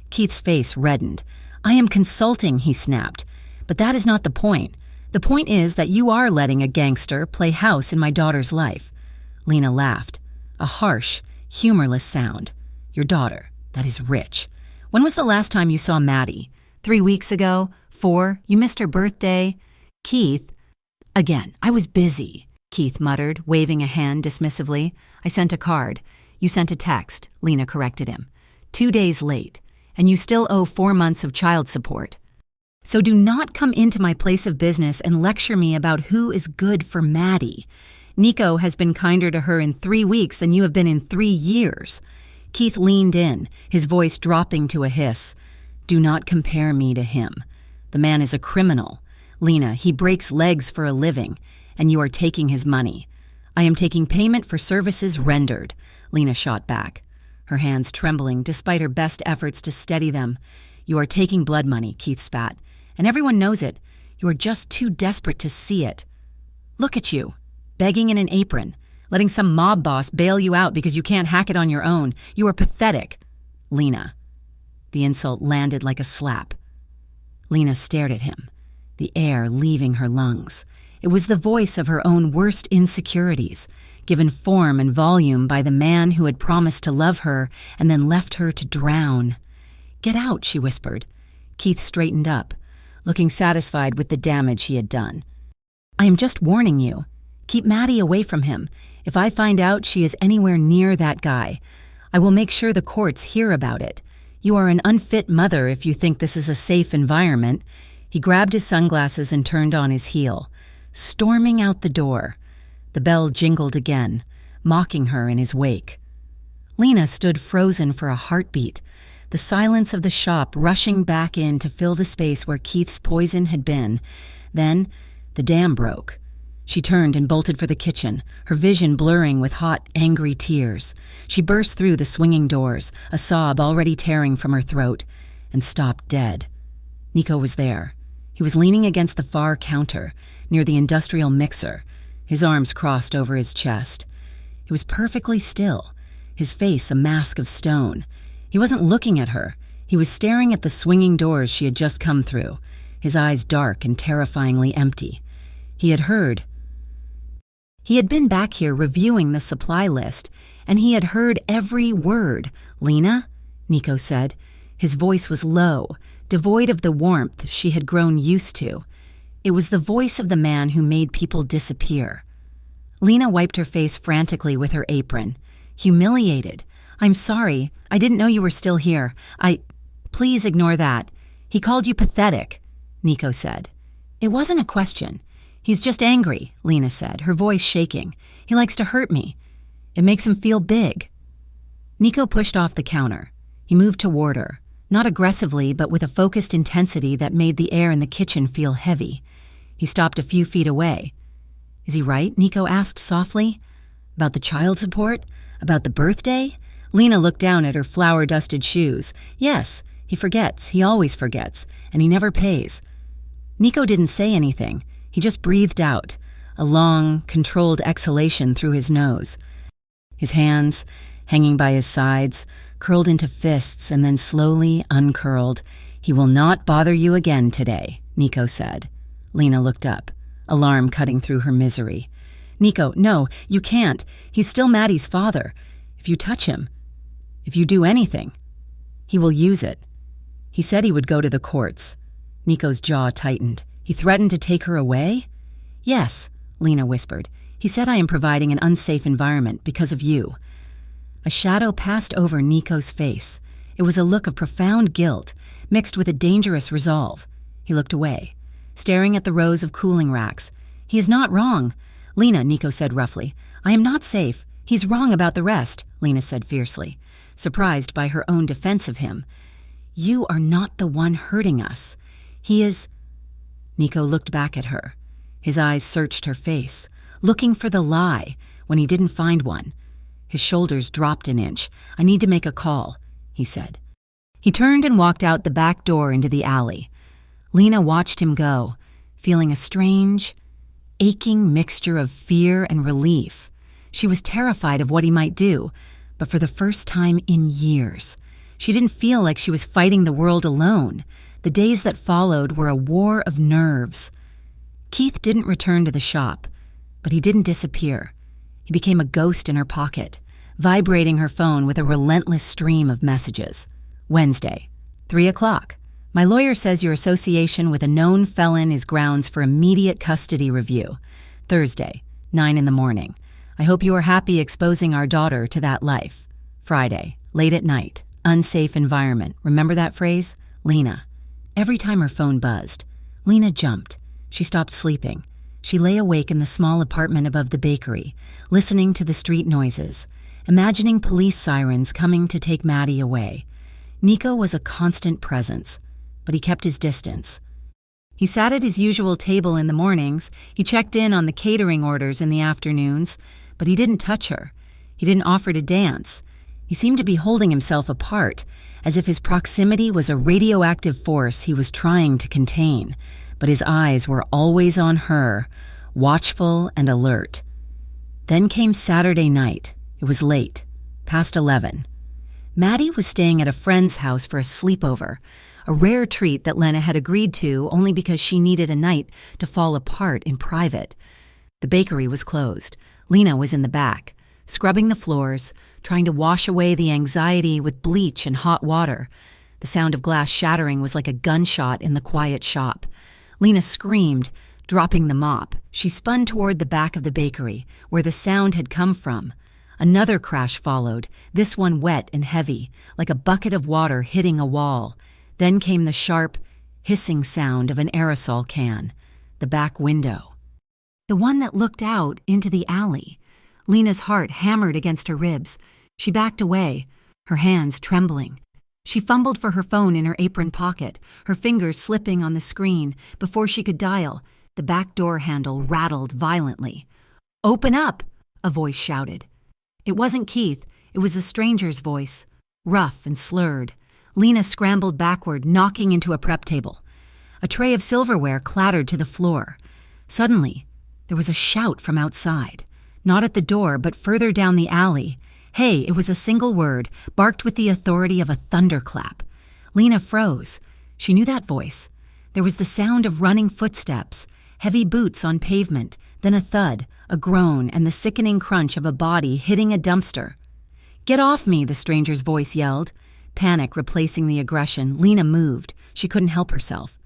S1: Keith's face reddened. "I am consulting," he snapped. "But that is not the point. The point is that you are letting a gangster play house in my daughter's life." Lena laughed, a harsh, humorless sound. "Your daughter, that is rich. When was the last time you saw Maddie? 3 weeks ago? 4? You missed her birthday?" "Keith." "Again, I was busy," Keith muttered, waving a hand dismissively. "I sent a card. You sent a text," Lena corrected him. 2 days late, and you still owe 4 months of child support. So do not come into my place of business and lecture me about who is good for Maddie. Nico has been kinder to her in 3 weeks than you have been in 3 years. Keith leaned in, his voice dropping to a hiss. "Do not compare me to him. The man is a criminal. Lena, he breaks legs for a living, and you are taking his money." "I am taking payment for services rendered," Lena shot back, her hands trembling despite her best efforts to steady them. "You are taking blood money," Keith spat, "and everyone knows it. You are just too desperate to see it. Look at you, begging in an apron, letting some mob boss bail you out because you can't hack it on your own. You are pathetic." "Lena." The insult landed like a slap. Lena stared at him, the air leaving her lungs. It was the voice of her own worst insecurities, given form and volume by the man who had promised to love her and then left her to drown. "Get out," she whispered. Keith straightened up, looking satisfied with the damage he had done. "I am just warning you. Keep Maddie away from him. If I find out she is anywhere near that guy, I will make sure the courts hear about it. You are an unfit mother if you think this is a safe environment." He grabbed his sunglasses and turned on his heel, storming out the door. The bell jingled again, mocking her in his wake. Lena stood frozen for a heartbeat. the silence of the shop rushing back in to fill the space where Keith's poison had been. Then, the dam broke. She turned and bolted for the kitchen, her vision blurring with hot, angry tears. She burst through the swinging doors, a sob already tearing from her throat, and stopped dead. Nico was there. He was leaning against the far counter, near the industrial mixer, his arms crossed over his chest. He was perfectly still, his face a mask of stone. He wasn't looking at her. He was staring at the swinging doors she had just come through, his eyes dark and terrifyingly empty. He had been back here reviewing the supply list, and he had heard every word. "Lena?" Nico said. His voice was low, devoid of the warmth she had grown used to. It was the voice of the man who made people disappear. Lena wiped her face frantically with her apron. Humiliated. "I'm sorry. I didn't know you were still here. Please ignore that. He called you pathetic," Nico said. "It wasn't a question. He's just angry," Lena said, her voice shaking. "He likes to hurt me. It makes him feel big." Nico pushed off the counter. He moved toward her, not aggressively, but with a focused intensity that made the air in the kitchen feel heavy. He stopped a few feet away. "Is he right?" Nico asked softly. "About the child support? About the birthday?" Lena looked down at her flour-dusted shoes. "Yes, he forgets. He always forgets. And he never pays." Nico didn't say anything. He just breathed out, a long, controlled exhalation through his nose. His hands, hanging by his sides, curled into fists and then slowly uncurled. "He will not bother you again today," Nico said. Lena looked up, alarm cutting through her misery. "Nico, no, you can't. He's still Maddie's father. If you touch him, if you do anything, he will use it." He said he would go to the courts. Nico's jaw tightened. "He threatened to take her away?" "Yes," Lena whispered. "He said I am providing an unsafe environment because of you." A shadow passed over Nico's face. It was a look of profound guilt, mixed with a dangerous resolve. He looked away, staring at the rows of cooling racks. "He is not wrong." "Lena," Nico said roughly, "I am not safe. He's wrong about the rest," Lena said fiercely, surprised by her own defense of him. "You are not the one hurting us. He is—" Nico looked back at her. His eyes searched her face, looking for the lie when he didn't find one. His shoulders dropped an inch. "I need to make a call," he said. He turned and walked out the back door into the alley. Lena watched him go, feeling a strange, aching mixture of fear and relief. She was terrified of what he might do, but for the first time in years, she didn't feel like she was fighting the world alone. The days that followed were a war of nerves. Keith didn't return to the shop, but he didn't disappear. He became a ghost in her pocket, vibrating her phone with a relentless stream of messages. Wednesday, 3:00. "My lawyer says your association with a known felon is grounds for immediate custody review." Thursday, 9 in the morning. "I hope you are happy exposing our daughter to that life." Friday, late at night. "Unsafe environment." Remember that phrase? Lena. Every time her phone buzzed, Lena jumped. She stopped sleeping. She lay awake in the small apartment above the bakery, listening to the street noises, imagining police sirens coming to take Maddie away. Nico was a constant presence, but he kept his distance. He sat at his usual table in the mornings. He checked in on the catering orders in the afternoons, but he didn't touch her. He didn't offer to dance. He seemed to be holding himself apart, as if his proximity was a radioactive force he was trying to contain. But his eyes were always on her, watchful and alert. Then came Saturday night. It was late, past 11. Maddie was staying at a friend's house for a sleepover, a rare treat that Lena had agreed to only because she needed a night to fall apart in private. The bakery was closed. Lena was in the back, scrubbing the floors, trying to wash away the anxiety with bleach and hot water. The sound of glass shattering was like a gunshot in the quiet shop. Lena screamed, dropping the mop. She spun toward the back of the bakery, where the sound had come from. Another crash followed, this one wet and heavy, like a bucket of water hitting a wall. Then came the sharp, hissing sound of an aerosol can. The back window. The one that looked out into the alley. Lena's heart hammered against her ribs. She backed away, her hands trembling. She fumbled for her phone in her apron pocket, her fingers slipping on the screen. Before she could dial, the back door handle rattled violently. "Open up!" a voice shouted. It wasn't Keith, it was a stranger's voice, rough and slurred. Lena scrambled backward, knocking into a prep table. A tray of silverware clattered to the floor. Suddenly, there was a shout from outside. Not at the door, but further down the alley. Hey, it was a single word, barked with the authority of a thunderclap. Lena froze. She knew that voice. There was the sound of running footsteps, heavy boots on pavement, then a thud, a groan, and the sickening crunch of a body hitting a dumpster. "Get off me," the stranger's voice yelled. Panic replacing the aggression, Lena moved. She couldn't help herself.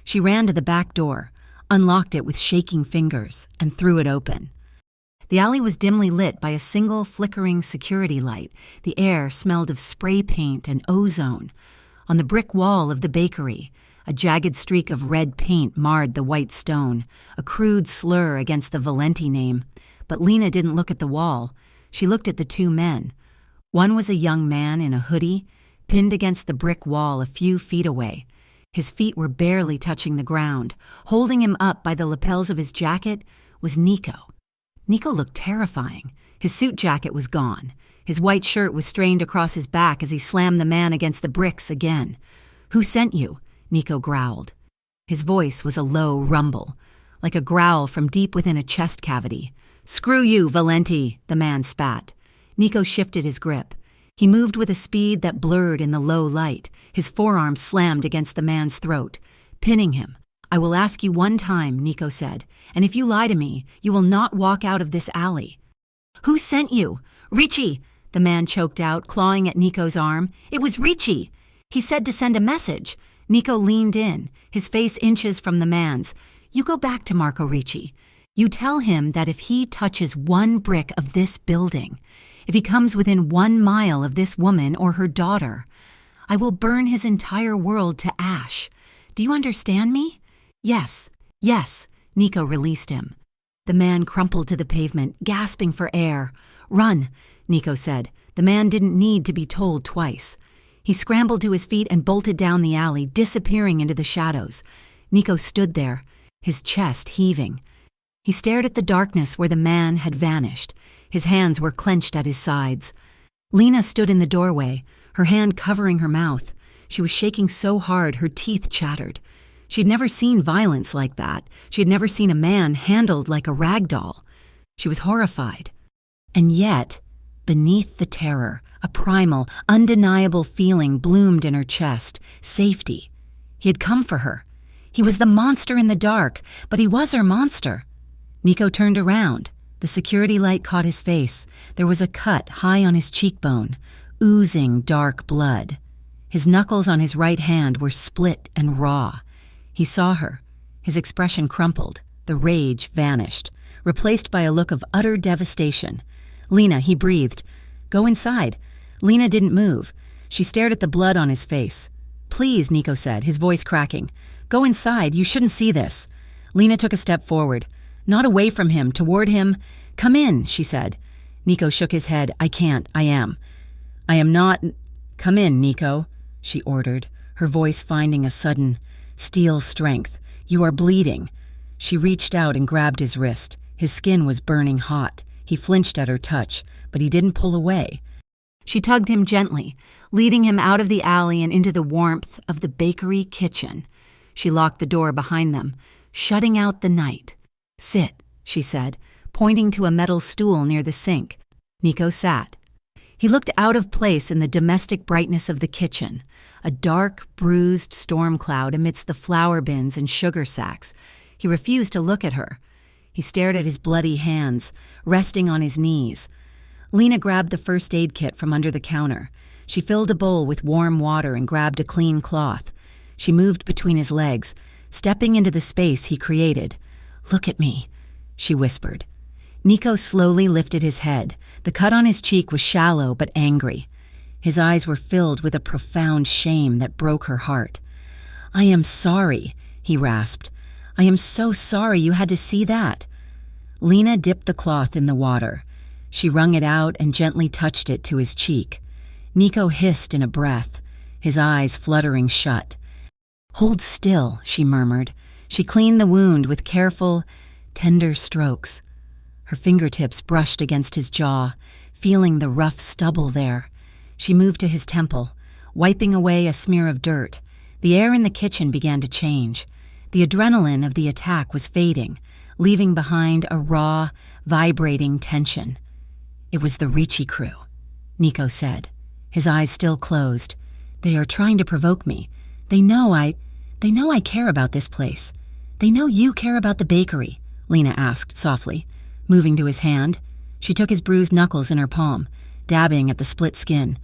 S1: She ran to the back door, unlocked it with shaking fingers, and threw it open. The alley was dimly lit by a single flickering security light. The air smelled of spray paint and ozone. On the brick wall of the bakery, a jagged streak of red paint marred the white stone, a crude slur against the Valenti name. But Lena didn't look at the wall. She looked at the two men. One was a young man in a hoodie, pinned against the brick wall a few feet away. His feet were barely touching the ground. Holding him up by the lapels of his jacket was Nico. Nico looked terrifying. His suit jacket was gone. His white shirt was strained across his back as he slammed the man against the bricks again. "Who sent you?" Nico growled. His voice was a low rumble, like a growl from deep within a chest cavity. "Screw you, Valenti," the man spat. Nico shifted his grip. He moved with a speed that blurred in the low light. His forearm slammed against the man's throat, pinning him. "I will ask you one time," Nico said, "and if you lie to me, you will not walk out of this alley." "Who sent you?" "Ricci," the man choked out, clawing at Nico's arm. "It was Ricci. He said to send a message." Nico leaned in, his face inches from the man's. "You go back to Marco Ricci. You tell him that if he touches one brick of this building, if he comes within 1 mile of this woman or her daughter, I will burn his entire world to ash. Do you understand me?" "Yes, yes," Nico released him. The man crumpled to the pavement, gasping for air. "Run," Nico said. The man didn't need to be told twice. He scrambled to his feet and bolted down the alley, disappearing into the shadows. Nico stood there, his chest heaving. He stared at the darkness where the man had vanished. His hands were clenched at his sides. Lena stood in the doorway, her hand covering her mouth. She was shaking so hard her teeth chattered. She'd never seen violence like that. She had never seen a man handled like a rag doll. She was horrified. And yet, beneath the terror, a primal, undeniable feeling bloomed in her chest. Safety. He had come for her. He was the monster in the dark, but he was her monster. Nico turned around. The security light caught his face. There was a cut high on his cheekbone, oozing dark blood. His knuckles on his right hand were split and raw. He saw her. His expression crumpled. The rage vanished, replaced by a look of utter devastation. "Lena," he breathed. "Go inside." Lena didn't move. She stared at the blood on his face. "Please," Nico said, his voice cracking. "Go inside. You shouldn't see this." Lena took a step forward. Not away from him, toward him. "Come in," she said. Nico shook his head. "I can't. I am. I am not." "Come in, Nico," she ordered, her voice finding a sudden steel strength. "You are bleeding." She reached out and grabbed his wrist. His skin was burning hot. He flinched at her touch, but he didn't pull away. She tugged him gently, leading him out of the alley and into the warmth of the bakery kitchen. She locked the door behind them, shutting out the night. "Sit," she said, pointing to a metal stool near the sink. Nico sat. He looked out of place in the domestic brightness of the kitchen, a dark, bruised storm cloud amidst the flour bins and sugar sacks. He refused to look at her. He stared at his bloody hands, resting on his knees. Lena grabbed the first aid kit from under the counter. She filled a bowl with warm water and grabbed a clean cloth. She moved between his legs, stepping into the space he created. "Look at me," she whispered. Nico slowly lifted his head. The cut on his cheek was shallow but angry. His eyes were filled with a profound shame that broke her heart. "I am sorry," he rasped. "I am so sorry you had to see that." Lena dipped the cloth in the water. She wrung it out and gently touched it to his cheek. Nico hissed in a breath. his eyes fluttering shut. "Hold still," she murmured. She cleaned the wound with careful, tender strokes. Her fingertips brushed against his jaw, feeling the rough stubble there. She moved to his temple, wiping away a smear of dirt. The air in the kitchen began to change. The adrenaline of the attack was fading, leaving behind a raw, vibrating tension. "It was the Ricci crew," Nico said, his eyes still closed. "They are trying to provoke me. They know I care about this place. They know you care about the bakery," Lena asked softly, moving to his hand. She took his bruised knuckles in her palm, dabbing at the split skin.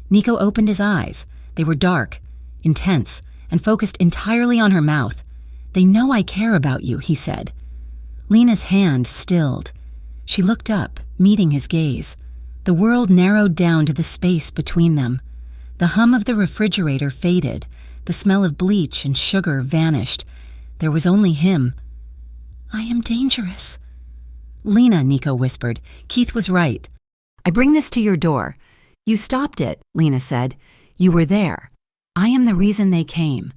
S1: Nico opened his eyes. They were dark, intense, and focused entirely on her mouth. "They know I care about you," he said. Lena's hand stilled. She looked up, meeting his gaze. The world narrowed down to the space between them. The hum of the refrigerator faded. The smell of bleach and sugar vanished. There was only him. "I am dangerous." "Lena," Nico whispered, "Keith was right. I bring this to your door." "You stopped it," Lena said. "You were there. I am the reason they came."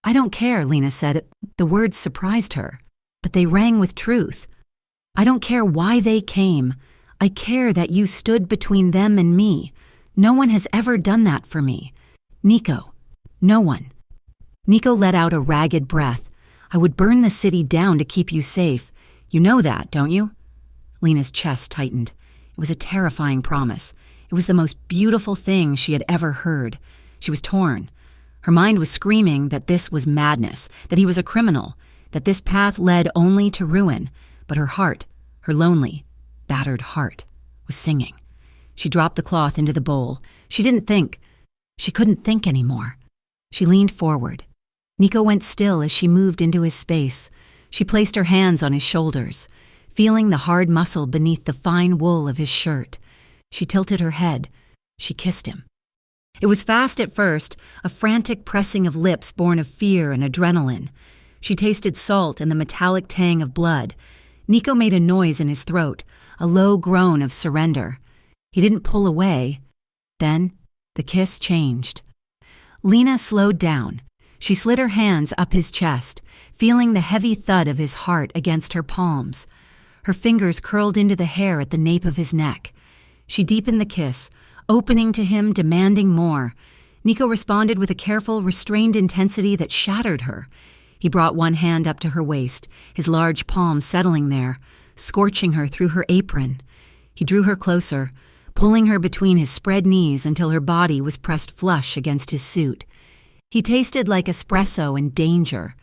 S1: "I don't care," Lena said. The words surprised her, but they rang with truth. "I don't care why they came. I care that you stood between them and me. No one has ever done that for me. Nico, no one." Nico let out a ragged breath. "I would burn the city down to keep you safe. You know that, don't you?" Lena's chest tightened. It was a terrifying promise. It was the most beautiful thing she had ever heard. She was torn. Her mind was screaming that this was madness, that he was a criminal, that this path led only to ruin. But her heart, her lonely, battered heart, was singing. She dropped the cloth into the bowl. She didn't think. She couldn't think anymore. She leaned forward. Nico went still as she moved into his space. She placed her hands on his shoulders, feeling the hard muscle beneath the fine wool of his shirt. She tilted her head. She kissed him. It was fast at first, a frantic pressing of lips born of fear and adrenaline. She tasted salt and the metallic tang of blood. Nico made a noise in his throat, a low groan of surrender. He didn't pull away. Then the kiss changed. Lena slowed down. She slid her hands up his chest, feeling the heavy thud of his heart against her palms. Her fingers curled into the hair at the nape of his neck. She deepened the kiss, opening to him, demanding more. Nico responded with a careful, restrained intensity that shattered her. He brought one hand up to her waist, his large palm settling there, scorching her through her apron. He drew her closer, pulling her between his spread knees until her body was pressed flush against his suit. He tasted like espresso and danger.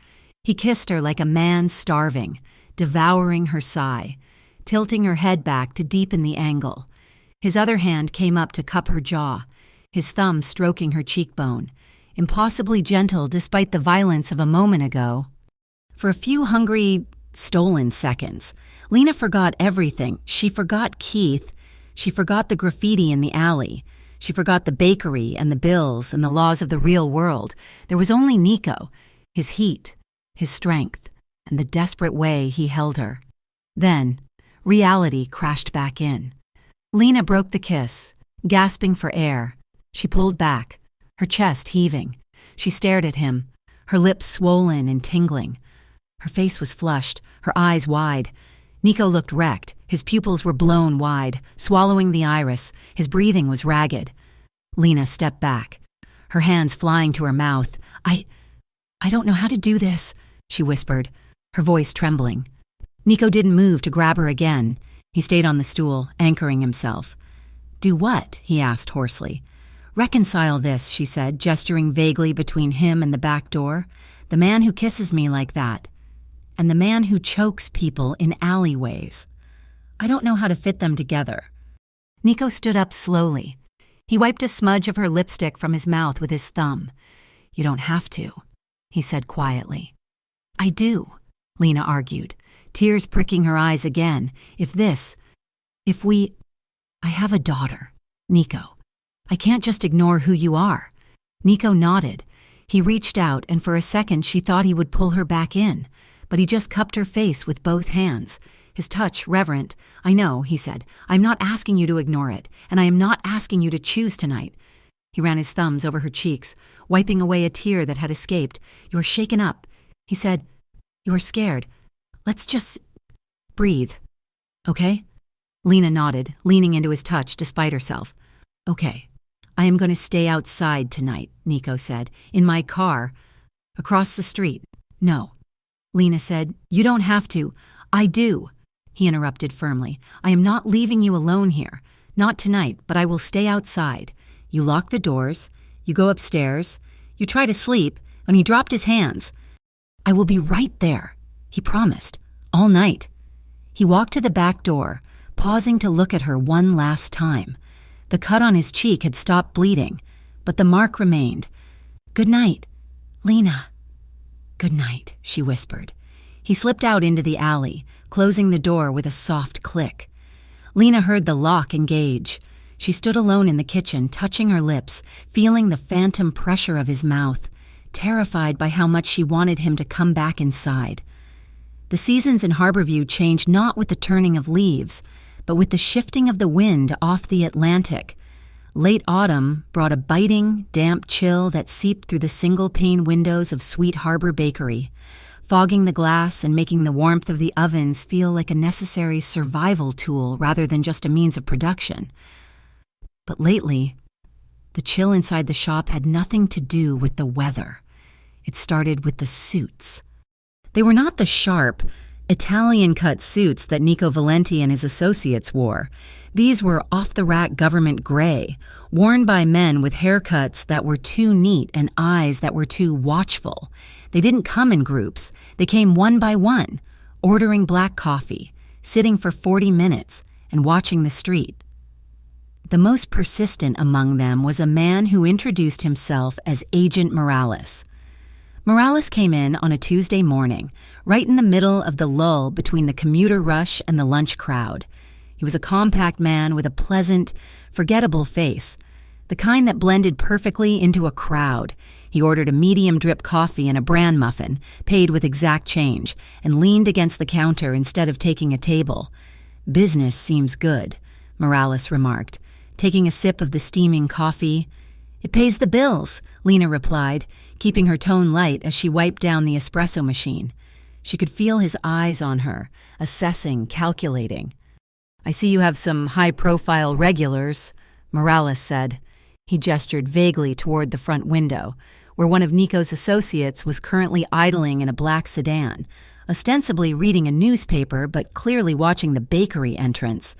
S1: He kissed her like a man starving, devouring her sigh, tilting her head back to deepen the angle. His other hand came up to cup her jaw, his thumb stroking her cheekbone, impossibly gentle despite the violence of a moment ago. For a few hungry, stolen seconds, Lena forgot everything. She forgot Keith. She forgot the graffiti in the alley. She forgot the bakery and the bills and the laws of the real world. There was only Nico, his heat, his strength, and the desperate way he held her. Then, reality crashed back in. Lena broke the kiss, gasping for air. She pulled back, her chest heaving. She stared at him, her lips swollen and tingling. Her face was flushed, her eyes wide. Nico looked wrecked. His pupils were blown wide, swallowing the iris. His breathing was ragged. Lena stepped back, her hands flying to her mouth. I don't know how to do this," she whispered, her voice trembling. Nico didn't move to grab her again. He stayed on the stool, anchoring himself. "Do what?" he asked hoarsely. "Reconcile this," she said, gesturing vaguely between him and the back door. "The man who kisses me like that, and the man who chokes people in alleyways. I don't know how to fit them together." Nico stood up slowly. He wiped a smudge of her lipstick from his mouth with his thumb. "You don't have to," he said quietly. "I do," Lena argued, tears pricking her eyes again. I have a daughter, Nico. I can't just ignore who you are." Nico nodded. He reached out, and for a second she thought he would pull her back in, but he just cupped her face with both hands, his touch reverent. "I know," he said. "I'm not asking you to ignore it, and I am not asking you to choose tonight. He ran his thumbs over her cheeks, wiping away a tear that had escaped. "You're shaken up." He said, "You're scared. Let's just breathe. Okay?" Lena nodded, leaning into his touch despite herself. "Okay. I am going to stay outside tonight," Nico said. "In my car. Across the street." "No." Lena said, "You don't have to." "I do," he interrupted firmly. "I am not leaving you alone here. Not tonight, but I will stay outside. You lock the doors. You go upstairs. You try to sleep." And he dropped his hands. "I will be right there," he promised. "All night." He walked to the back door, pausing to look at her one last time. The cut on his cheek had stopped bleeding, but the mark remained. "Good night, Lena." "Good night," she whispered. He slipped out into the alley, closing the door with a soft click. Lena heard the lock engage. She stood alone in the kitchen, touching her lips, feeling the phantom pressure of his mouth, terrified by how much she wanted him to come back inside. The seasons in Harborview changed not with the turning of leaves, but with the shifting of the wind off the Atlantic. Late autumn brought a biting, damp chill that seeped through the single-pane windows of Sweet Harbor Bakery, fogging the glass and making the warmth of the ovens feel like a necessary survival tool rather than just a means of production. But lately, the chill inside the shop had nothing to do with the weather. It started with the suits. They were not the sharp, Italian-cut suits that Nico Valenti and his associates wore. These were off-the-rack government gray, worn by men with haircuts that were too neat and eyes that were too watchful. They didn't come in groups. They came one by one, ordering black coffee, sitting for 40 minutes, and watching the street. The most persistent among them was a man who introduced himself as Agent Morales. Morales came in on a Tuesday morning, right in the middle of the lull between the commuter rush and the lunch crowd. He was a compact man with a pleasant, forgettable face, the kind that blended perfectly into a crowd. He ordered a medium drip coffee and a bran muffin, paid with exact change, and leaned against the counter instead of taking a table. "Business seems good," Morales remarked, taking a sip of the steaming coffee. "It pays the bills," Lena replied, keeping her tone light as she wiped down the espresso machine. She could feel his eyes on her, assessing, calculating. "I see you have some high-profile regulars," Morales said. He gestured vaguely toward the front window, where one of Nico's associates was currently idling in a black sedan, ostensibly reading a newspaper but clearly watching the bakery entrance.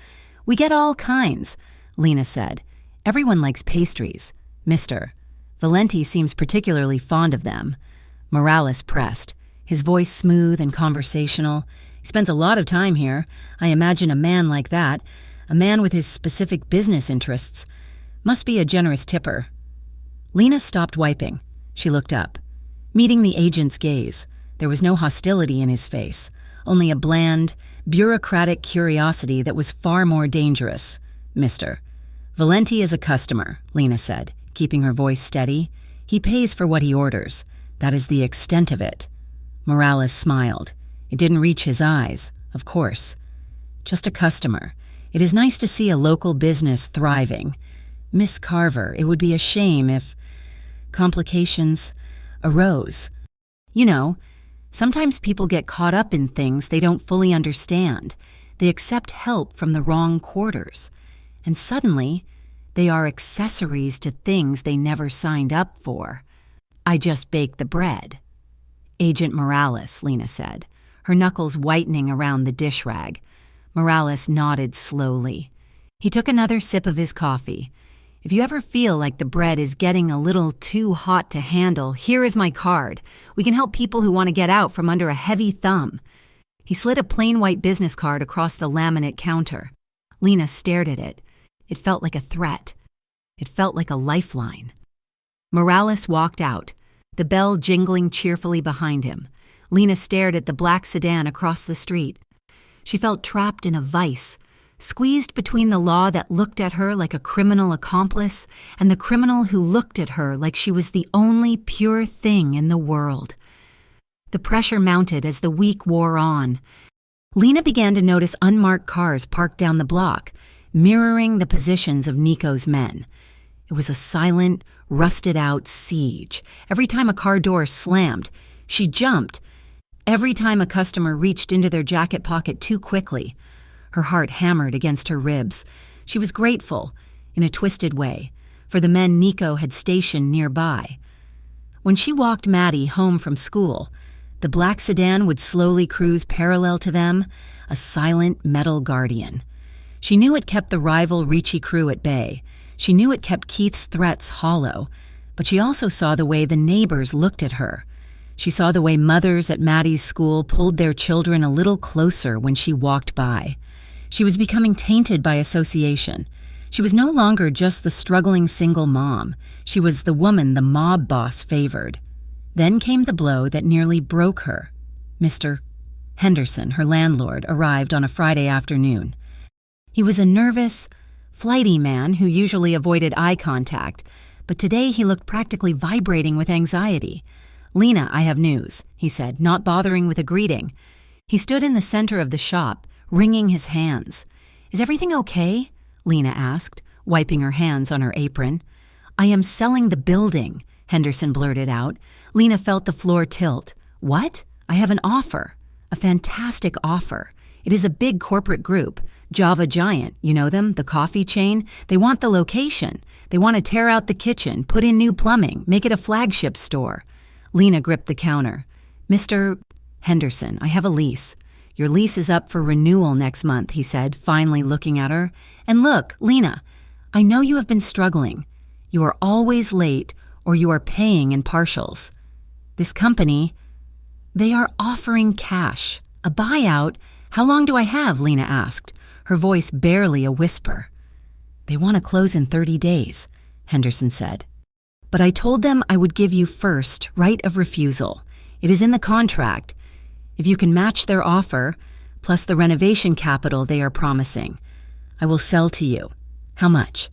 S1: "We get all kinds," Lena said. "Everyone likes pastries. Mr. Valenti seems particularly fond of them." Morales pressed, his voice smooth and conversational. "He spends a lot of time here. I imagine a man like that, a man with his specific business interests, must be a generous tipper." Lena stopped wiping. She looked up. Meeting the agent's gaze, there was no hostility in his face, only a bland, bureaucratic curiosity that was far more dangerous. "Mr. Valenti is a customer," Lena said, keeping her voice steady. "He pays for what he orders. That is the extent of it." Morales smiled. It didn't reach his eyes, of course. "Just a customer. It is nice to see a local business thriving. Miss Carver, it would be a shame if complications arose. You know, sometimes people get caught up in things they don't fully understand. They accept help from the wrong quarters. And suddenly, they are accessories to things they never signed up for. I just baked the bread." "Agent Morales," Lena said, her knuckles whitening around the dish rag. Morales nodded slowly. He took another sip of his coffee. "If you ever feel like the bread is getting a little too hot to handle, here is my card. We can help people who want to get out from under a heavy thumb." He slid a plain white business card across the laminate counter. Lena stared at it. It felt like a threat. It felt like a lifeline. Morales walked out, the bell jingling cheerfully behind him. Lena stared at the black sedan across the street. She felt trapped in a vice, squeezed between the law that looked at her like a criminal accomplice and the criminal who looked at her like she was the only pure thing in the world. The pressure mounted as the week wore on. Lena began to notice unmarked cars parked down the block, mirroring the positions of Nico's men. It was a silent, rusted-out siege. Every time a car door slammed, she jumped. Every time a customer reached into their jacket pocket too quickly, her heart hammered against her ribs. She was grateful, in a twisted way, for the men Nico had stationed nearby. When she walked Maddie home from school, the black sedan would slowly cruise parallel to them, a silent metal guardian. She knew it kept the rival Ricci crew at bay. She knew it kept Keith's threats hollow, but she also saw the way the neighbors looked at her. She saw the way mothers at Maddie's school pulled their children a little closer when she walked by. She was becoming tainted by association. She was no longer just the struggling single mom. She was the woman the mob boss favored. Then came the blow that nearly broke her. Mr. Henderson, her landlord, arrived on a Friday afternoon. He was a nervous, flighty man who usually avoided eye contact, but today he looked practically vibrating with anxiety. "Lena, I have news," he said, not bothering with a greeting. He stood in the center of the shop, wringing his hands. "Is everything okay?" Lena asked, wiping her hands on her apron. "I am selling the building," Henderson blurted out. Lena felt the floor tilt. "What? I have an offer. A fantastic offer. It is a big corporate group. Java Giant, you know them, the coffee chain? They want the location. They want to tear out the kitchen, put in new plumbing, make it a flagship store." Lena gripped the counter. "Mr. Henderson, I have a lease. Your lease is up for renewal next month," he said, finally looking at her. "And look, Lena, I know you have been struggling. You are always late or you are paying in partials. This company, they are offering cash. A buyout? How long do I have?" Lena asked, her voice barely a whisper. "They want to close in 30 days, Henderson said. "But I told them I would give you first right of refusal. It is in the contract. If you can match their offer, plus the renovation capital they are promising, I will sell to you." "How much?"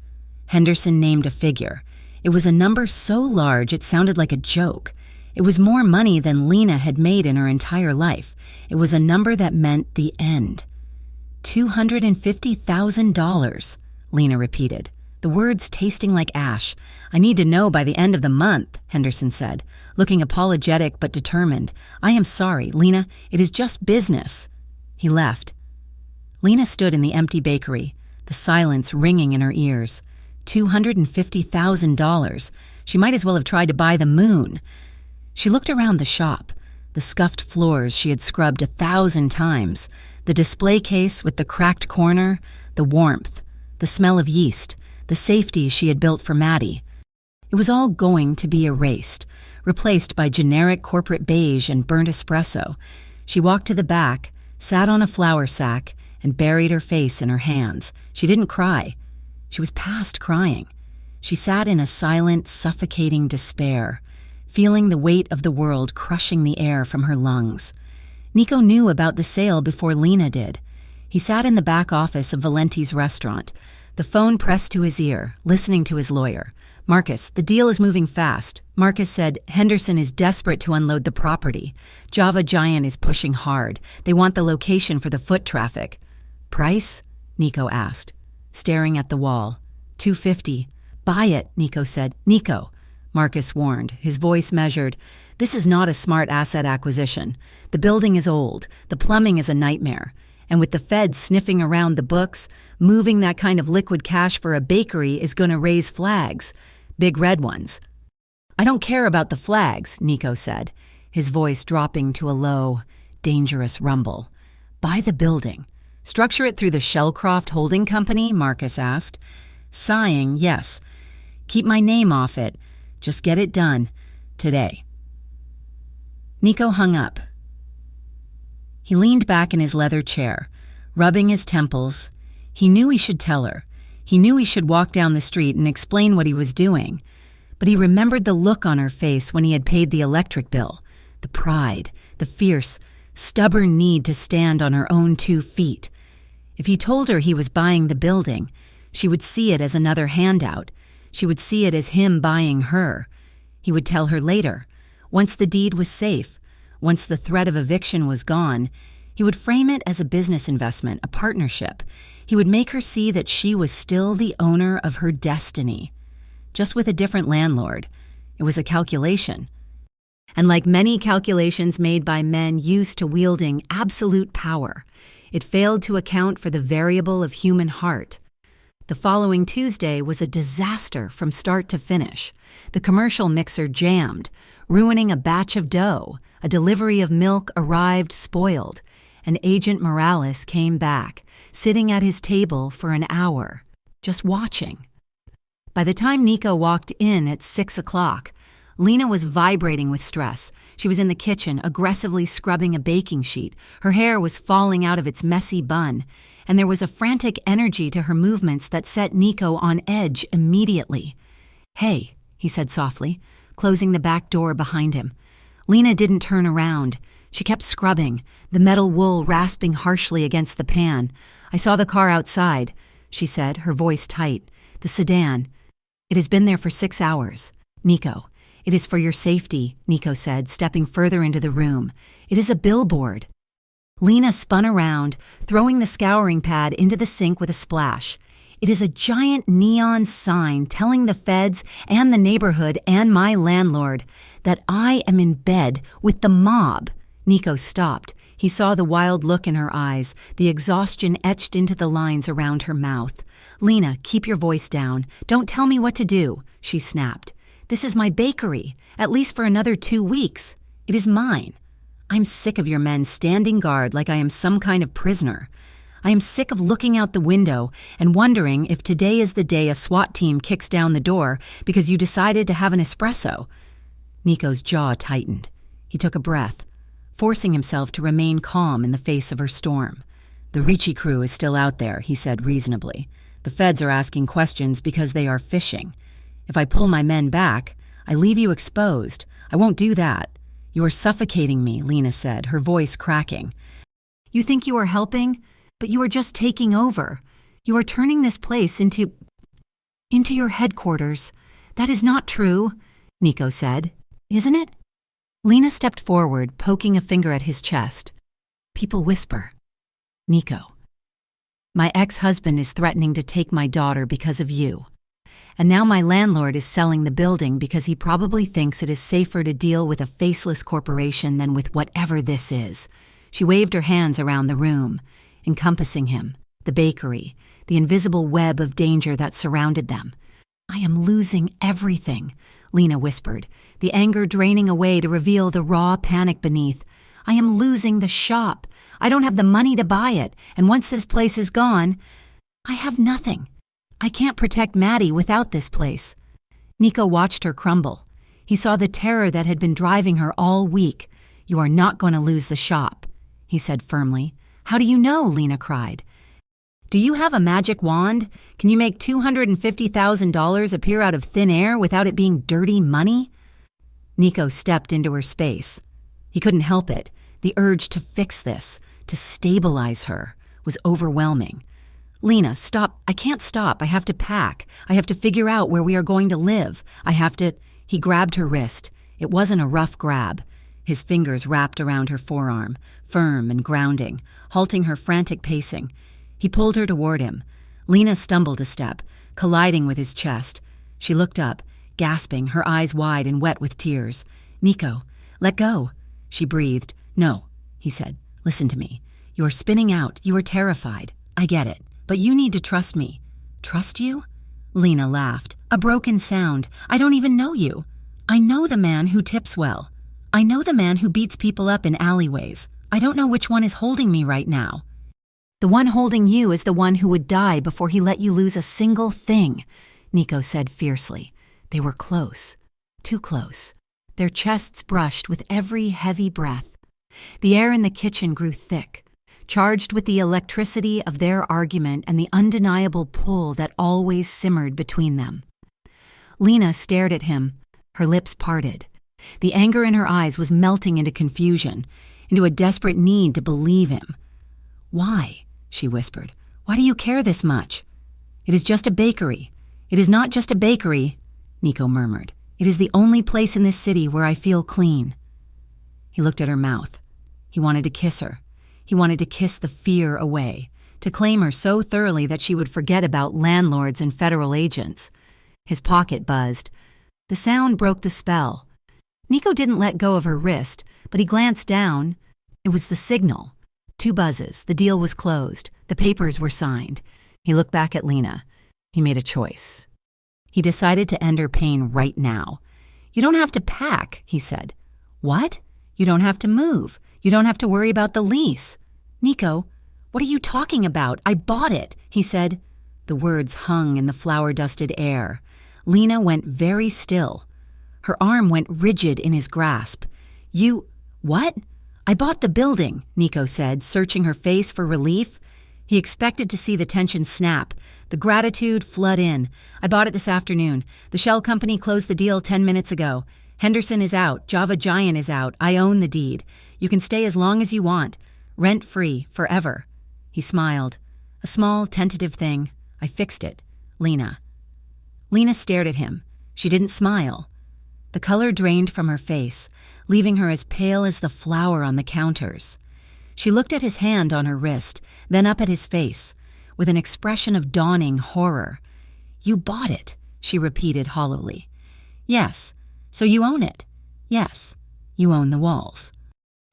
S1: Henderson named a figure. It was a number so large it sounded like a joke. It was more money than Lena had made in her entire life. It was a number that meant the end. $250,000, Lena repeated, the words tasting like ash. "I need to know by the end of the month," Henderson said, looking apologetic but determined. "I am sorry, Lena, it is just business." He left. Lena stood in the empty bakery, the silence ringing in her ears. $250,000. She might as well have tried to buy the moon. She looked around the shop, the scuffed floors she had scrubbed 1,000 times, the display case with the cracked corner, the warmth, the smell of yeast, the safety she had built for Maddie. It was all going to be erased, replaced by generic corporate beige and burnt espresso. She walked to the back, sat on a flour sack, and buried her face in her hands. She didn't cry. She was past crying. She sat in a silent, suffocating despair, feeling the weight of the world crushing the air from her lungs. Nico knew about the sale before Lena did. He sat in the back office of Valenti's restaurant, the phone pressed to his ear, listening to his lawyer. "Marcus, the deal is moving fast." Marcus said Henderson is desperate to unload the property. Java Giant is pushing hard. They want the location for the foot traffic. "Price?" Nico asked, staring at the wall. $250. "Buy it," Nico said. "Nico," Marcus warned, his voice measured. "This is not a smart asset acquisition. The building is old. The plumbing is a nightmare. And with the feds sniffing around the books, moving that kind of liquid cash for a bakery is going to raise flags. Big red ones." "I don't care about the flags," Nico said, his voice dropping to a low, dangerous rumble. "Buy the building. Structure it through the Shellcroft Holding Company?" Marcus asked. Sighing, "Yes. Keep my name off it. Just get it done. Today." Nico hung up. He leaned back in his leather chair, rubbing his temples. He knew he should tell her. He knew he should walk down the street and explain what he was doing. But he remembered the look on her face when he had paid the electric bill, the pride, the fierce, stubborn need to stand on her own 2 feet. If he told her he was buying the building, she would see it as another handout. She would see it as him buying her. He would tell her later, once the deed was safe, once the threat of eviction was gone. He would frame it as a business investment, a partnership. He would make her see that she was still the owner of her destiny. just with a different landlord. It was a calculation. And like many calculations made by men used to wielding absolute power, it failed to account for the variable of human heart. The following Tuesday was a disaster from start to finish. The commercial mixer jammed, ruining a batch of dough. A delivery of milk arrived spoiled, and Agent Morales came back, sitting at his table for an hour, just watching. By the time Nico walked in at 6 o'clock, Lena was vibrating with stress. She was in the kitchen, aggressively scrubbing a baking sheet. Her hair was falling out of its messy bun, and there was a frantic energy to her movements that set Nico on edge immediately. "Hey," he said softly, closing the back door behind him. Lena didn't turn around. She kept scrubbing, the metal wool rasping harshly against the pan. "I saw the car outside," she said, her voice tight. "The sedan. It has been there for 6 hours. Nico, it is for your safety," Nico said, stepping further into the room. "It is a billboard." Lena spun around, throwing the scouring pad into the sink with a splash. "It is a giant neon sign telling the feds and the neighborhood and my landlord that I am in bed with the mob." Nico stopped. He saw the wild look in her eyes, the exhaustion etched into the lines around her mouth. "Lena, keep your voice down. Don't tell me what to do," she snapped. "This is my bakery, at least for another 2 weeks. It is mine. I'm sick of your men standing guard like I am some kind of prisoner. I am sick of looking out the window and wondering if today is the day a SWAT team kicks down the door because you decided to have an espresso." Nico's jaw tightened. He took a breath, forcing himself to remain calm in the face of her storm. "The Ricci crew is still out there," he said reasonably. "The feds are asking questions because they are fishing. If I pull my men back, I leave you exposed. I won't do that." "You are suffocating me," Lena said, her voice cracking. "You think you are helping, but you are just taking over. You are turning this place into your headquarters. That is not true," Nico said. "Isn't it?" Lena stepped forward, poking a finger at his chest. "People whisper." "Nico, my ex-husband is threatening to take my daughter because of you. And now my landlord is selling the building because he probably thinks it is safer to deal with a faceless corporation than with whatever this is." She waved her hands around the room, encompassing him, the bakery, the invisible web of danger that surrounded them. "I am losing everything," Lena whispered, the anger draining away to reveal the raw panic beneath. "I am losing the shop. I don't have the money to buy it, and once this place is gone, I have nothing. I can't protect Maddie without this place." Nico watched her crumble. He saw the terror that had been driving her all week. "You are not going to lose the shop," he said firmly. "How do you know?" Lena cried. "Do you have a magic wand? Can you make $250,000 appear out of thin air without it being dirty money?" Nico stepped into her space. He couldn't help it. The urge to fix this, to stabilize her, was overwhelming. "Lena, stop. I can't stop. I have to pack. I have to figure out where we are going to live. I have to—" He grabbed her wrist. It wasn't a rough grab. His fingers wrapped around her forearm, firm and grounding, halting her frantic pacing. He pulled her toward him. Lena stumbled a step, colliding with his chest. She looked up, gasping, her eyes wide and wet with tears. "Nico, let go," she breathed. "No," he said. "Listen to me. You are spinning out. You are terrified. I get it. But you need to trust me." "Trust you?" Lena laughed. "A broken sound. I don't even know you. I know the man who tips well. I know the man who beats people up in alleyways. I don't know which one is holding me right now. The one holding you is the one who would die before he let you lose a single thing," Nico said fiercely. They were close. Too close. Their chests brushed with every heavy breath. The air in the kitchen grew thick, charged with the electricity of their argument and the undeniable pull that always simmered between them. Lena stared at him, her lips parted. The anger in her eyes was melting into confusion, into a desperate need to believe him. "Why?" she whispered. "Why do you care this much?" "It is just a bakery." "It is not just a bakery," Nico murmured. "It is the only place in this city where I feel clean." He looked at her mouth. He wanted to kiss her. He wanted to kiss the fear away, to claim her so thoroughly that she would forget about landlords and federal agents. His pocket buzzed. The sound broke the spell. Nico didn't let go of her wrist, but he glanced down. It was the signal. 2 buzzes. The deal was closed. The papers were signed. He looked back at Lena. He made a choice. He decided to end her pain right now. "You don't have to pack," he said. "What? You don't have to move. You don't have to worry about the lease." "Nico, what are you talking about? I bought it," he said. The words hung in the flour-dusted air. Lena went very still. Her arm went rigid in his grasp. "You... what?" "I bought the building," Nico said, searching her face for relief. He expected to see the tension snap, the gratitude flood in. "I bought it this afternoon. The shell company closed the deal 10 minutes ago. Henderson is out. Java Giant is out. I own the deed. You can stay as long as you want. Rent-free, forever." He smiled. "A small, tentative thing. I fixed it. Lena." Lena stared at him. She didn't smile. The color drained from her face, leaving her as pale as the flour on the counters. She looked at his hand on her wrist, then up at his face, with an expression of dawning horror. "You bought it," she repeated hollowly. "Yes. So you own it." "Yes. You own the walls.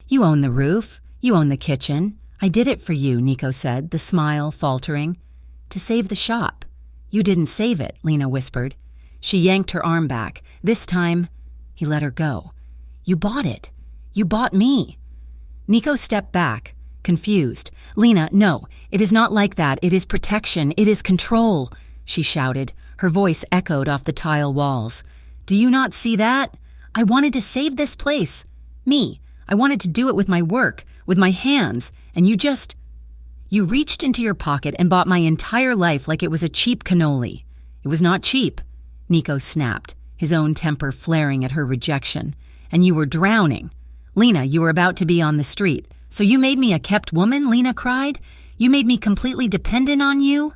S1: You own the roof. You own the kitchen. I did it for you," Nico said, the smile faltering. "To save the shop." "You didn't save it," Lena whispered. She yanked her arm back. This time, he let her go. "You bought it. You bought me." Nico stepped back, confused. "Lena, no, it is not like that. It is protection. It is control," she shouted. Her voice echoed off the tile walls. "Do you not see that? I wanted to save this place. Me. I wanted to do it with my work, with my hands, and you reached into your pocket and bought my entire life like it was a cheap cannoli. It was not cheap," Nico snapped, his own temper flaring at her rejection. "And you were drowning. Lena, you were about to be on the street. So you made me a kept woman?" Lena cried. "You made me completely dependent on you?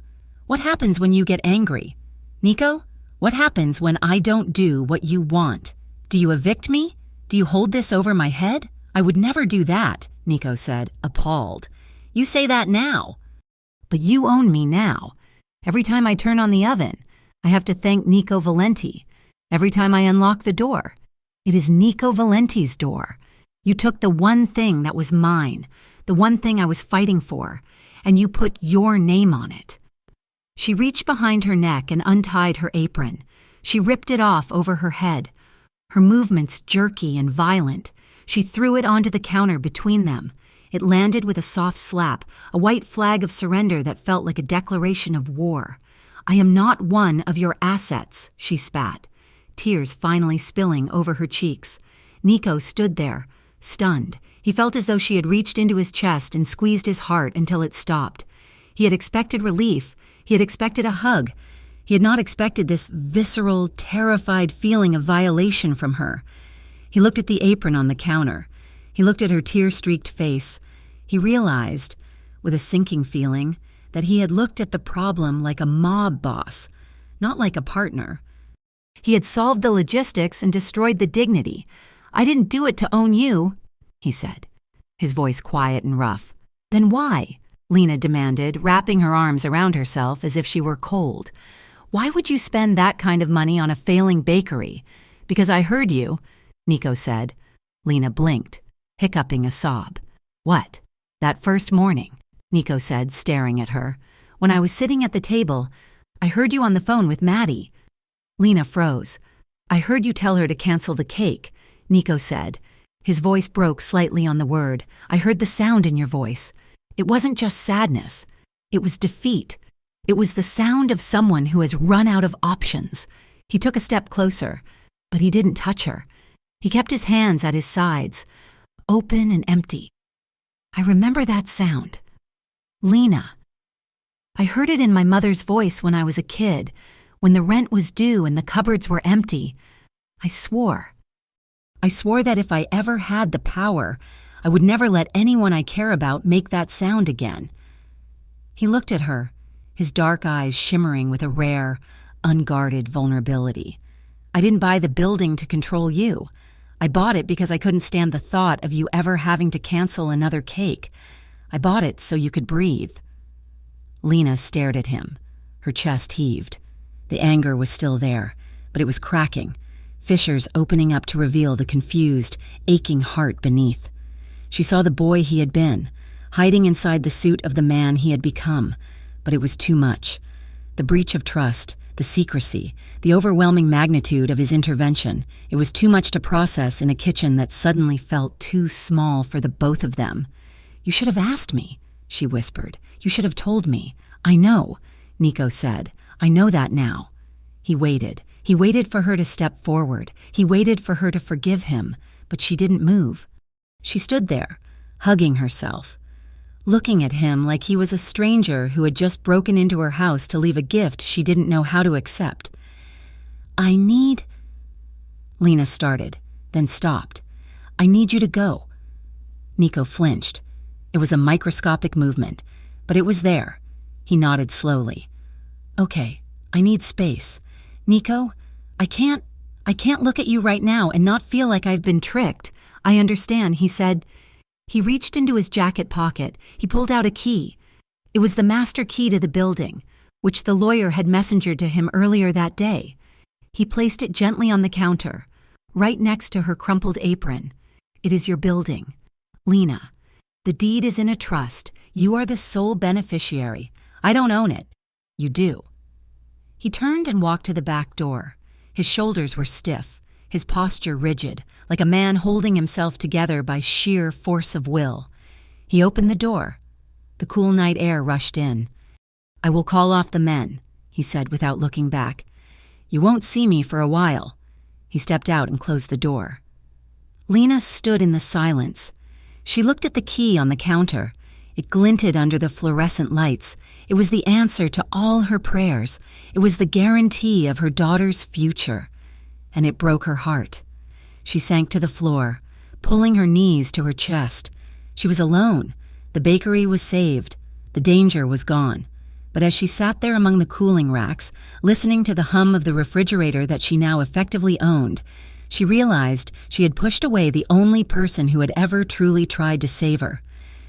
S1: What happens when you get angry? Nico, what happens when I don't do what you want? Do you evict me? Do you hold this over my head?" "I would never do that," Nico said, appalled. "You say that now. But you own me now. Every time I turn on the oven, I have to thank Nico Valenti. Every time I unlock the door, it is Nico Valenti's door. You took the one thing that was mine, the one thing I was fighting for, and you put your name on it." She reached behind her neck and untied her apron. She ripped it off over her head. Her movements jerky and violent. She threw it onto the counter between them. It landed with a soft slap, a white flag of surrender that felt like a declaration of war. "I am not one of your assets," she spat, tears finally spilling over her cheeks. Nico stood there, stunned. He felt as though she had reached into his chest and squeezed his heart until it stopped. He had expected relief. He had expected a hug. He had not expected this visceral, terrified feeling of violation from her. He looked at the apron on the counter. He looked at her tear-streaked face. He realized, with a sinking feeling, that he had looked at the problem like a mob boss, not like a partner. He had solved the logistics and destroyed the dignity. "I didn't do it to own you," he said, his voice quiet and rough. "Then why?" Lena demanded, wrapping her arms around herself as if she were cold. "Why would you spend that kind of money on a failing bakery?" "Because I heard you," Nico said. Lena blinked, hiccuping a sob. "What?" "That first morning," Nico said, staring at her. "When I was sitting at the table, I heard you on the phone with Maddie." Lena froze. "I heard you tell her to cancel the cake," Nico said. His voice broke slightly on the word. "I heard the sound in your voice. It wasn't just sadness. It was defeat. It was the sound of someone who has run out of options." He took a step closer, but he didn't touch her. He kept his hands at his sides, open and empty. "I remember that sound. Lena. I heard it in my mother's voice when I was a kid, when the rent was due and the cupboards were empty. I swore that if I ever had the power, I would never let anyone I care about make that sound again." He looked at her, his dark eyes shimmering with a rare, unguarded vulnerability. "I didn't buy the building to control you. I bought it because I couldn't stand the thought of you ever having to cancel another cake. I bought it so you could breathe." Lena stared at him. Her chest heaved. The anger was still there, but it was cracking, fissures opening up to reveal the confused, aching heart beneath. She saw the boy he had been, hiding inside the suit of the man he had become, but it was too much. The breach of trust, the secrecy, the overwhelming magnitude of his intervention, it was too much to process in a kitchen that suddenly felt too small for the both of them. "You should have asked me," she whispered. "You should have told me." "I know," Nico said. "I know that now." He waited. He waited for her to step forward. He waited for her to forgive him, but she didn't move. She stood there, hugging herself, looking at him like he was a stranger who had just broken into her house to leave a gift she didn't know how to accept. "I need—" Lena started, then stopped. "I need you to go." Nico flinched. It was a microscopic movement, but it was there. He nodded slowly. "Okay, I need space. Nico, I can't look at you right now and not feel like I've been tricked. I understand," he said. He reached into his jacket pocket. He pulled out a key. It was the master key to the building, which the lawyer had messengered to him earlier that day. He placed it gently on the counter, right next to her crumpled apron. "It is your building. Lena, the deed is in a trust. You are the sole beneficiary. I don't own it. You do." He turned and walked to the back door. His shoulders were stiff, his posture rigid, like a man holding himself together by sheer force of will. He opened the door. The cool night air rushed in. "I will call off the men," he said without looking back. "You won't see me for a while." He stepped out and closed the door. Lena stood in the silence. She looked at the key on the counter. It glinted under the fluorescent lights. It was the answer to all her prayers. It was the guarantee of her daughter's future. And it broke her heart. She sank to the floor, pulling her knees to her chest. She was alone. The bakery was saved. The danger was gone. But as she sat there among the cooling racks, listening to the hum of the refrigerator that she now effectively owned, she realized she had pushed away the only person who had ever truly tried to save her.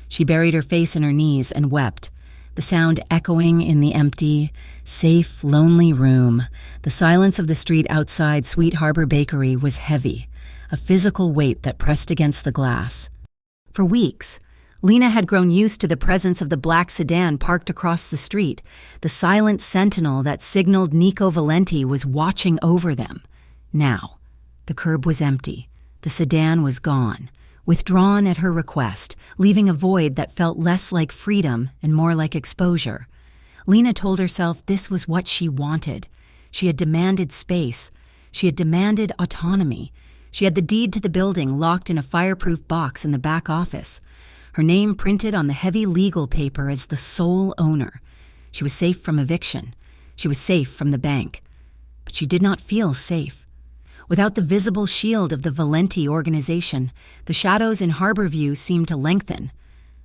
S1: She buried her face in her knees and wept, the sound echoing in the empty, safe, lonely room. The silence of the street outside Sweet Harbor Bakery was heavy, a physical weight that pressed against the glass. For weeks, Lena had grown used to the presence of the black sedan parked across the street, the silent sentinel that signaled Nico Valenti was watching over them. Now, the curb was empty. The sedan was gone, withdrawn at her request, leaving a void that felt less like freedom and more like exposure. Lena told herself this was what she wanted. She had demanded space. She had demanded autonomy. She had the deed to the building locked in a fireproof box in the back office, her name printed on the heavy legal paper as the sole owner. She was safe from eviction. She was safe from the bank. But she did not feel safe. Without the visible shield of the Valenti organization, the shadows in Harborview seemed to lengthen.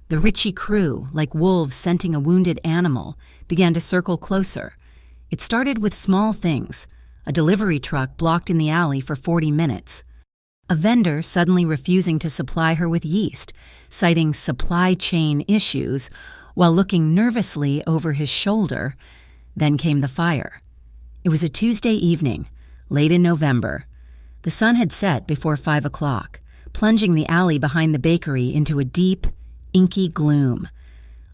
S1: The Ritchie crew, like wolves scenting a wounded animal, began to circle closer. It started with small things. A delivery truck blocked in the alley for 40 minutes. A vendor suddenly refusing to supply her with yeast, citing supply chain issues, while looking nervously over his shoulder. Then came the fire. It was a Tuesday evening, late in November. The sun had set before 5 o'clock, plunging the alley behind the bakery into a deep, inky gloom.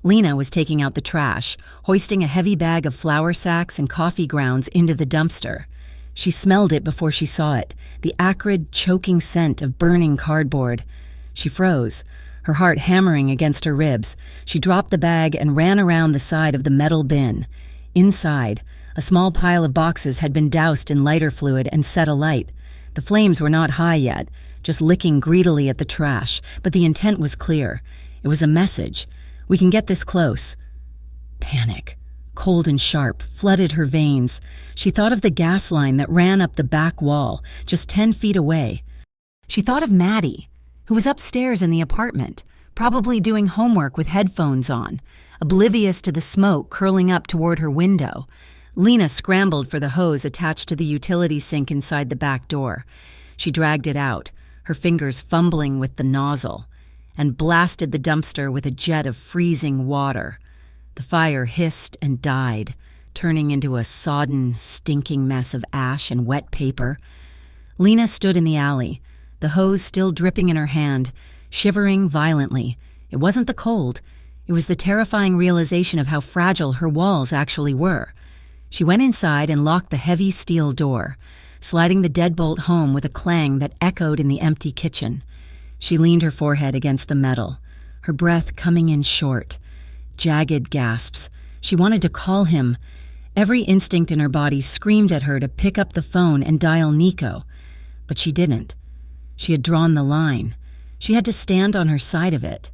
S1: Lena was taking out the trash, hoisting a heavy bag of flour sacks and coffee grounds into the dumpster. She smelled it before she saw it, the acrid, choking scent of burning cardboard. She froze, her heart hammering against her ribs. She dropped the bag and ran around the side of the metal bin. Inside, a small pile of boxes had been doused in lighter fluid and set alight. The flames were not high yet, just licking greedily at the trash, but the intent was clear. It was a message. We can get this close. Panic, cold and sharp, flooded her veins. She thought of the gas line that ran up the back wall, just 10 feet away. She thought of Maddie, who was upstairs in the apartment, probably doing homework with headphones on, oblivious to the smoke curling up toward her window. Lena scrambled for the hose attached to the utility sink inside the back door. She dragged it out, her fingers fumbling with the nozzle, and blasted the dumpster with a jet of freezing water. The fire hissed and died, turning into a sodden, stinking mess of ash and wet paper. Lena stood in the alley, the hose still dripping in her hand, shivering violently. It wasn't the cold. It was the terrifying realization of how fragile her walls actually were. She went inside and locked the heavy steel door, sliding the deadbolt home with a clang that echoed in the empty kitchen. She leaned her forehead against the metal, her breath coming in short. Jagged gasps. She wanted to call him. Every instinct in her body screamed at her to pick up the phone and dial Nico. But she didn't. She had drawn the line. She had to stand on her side of it.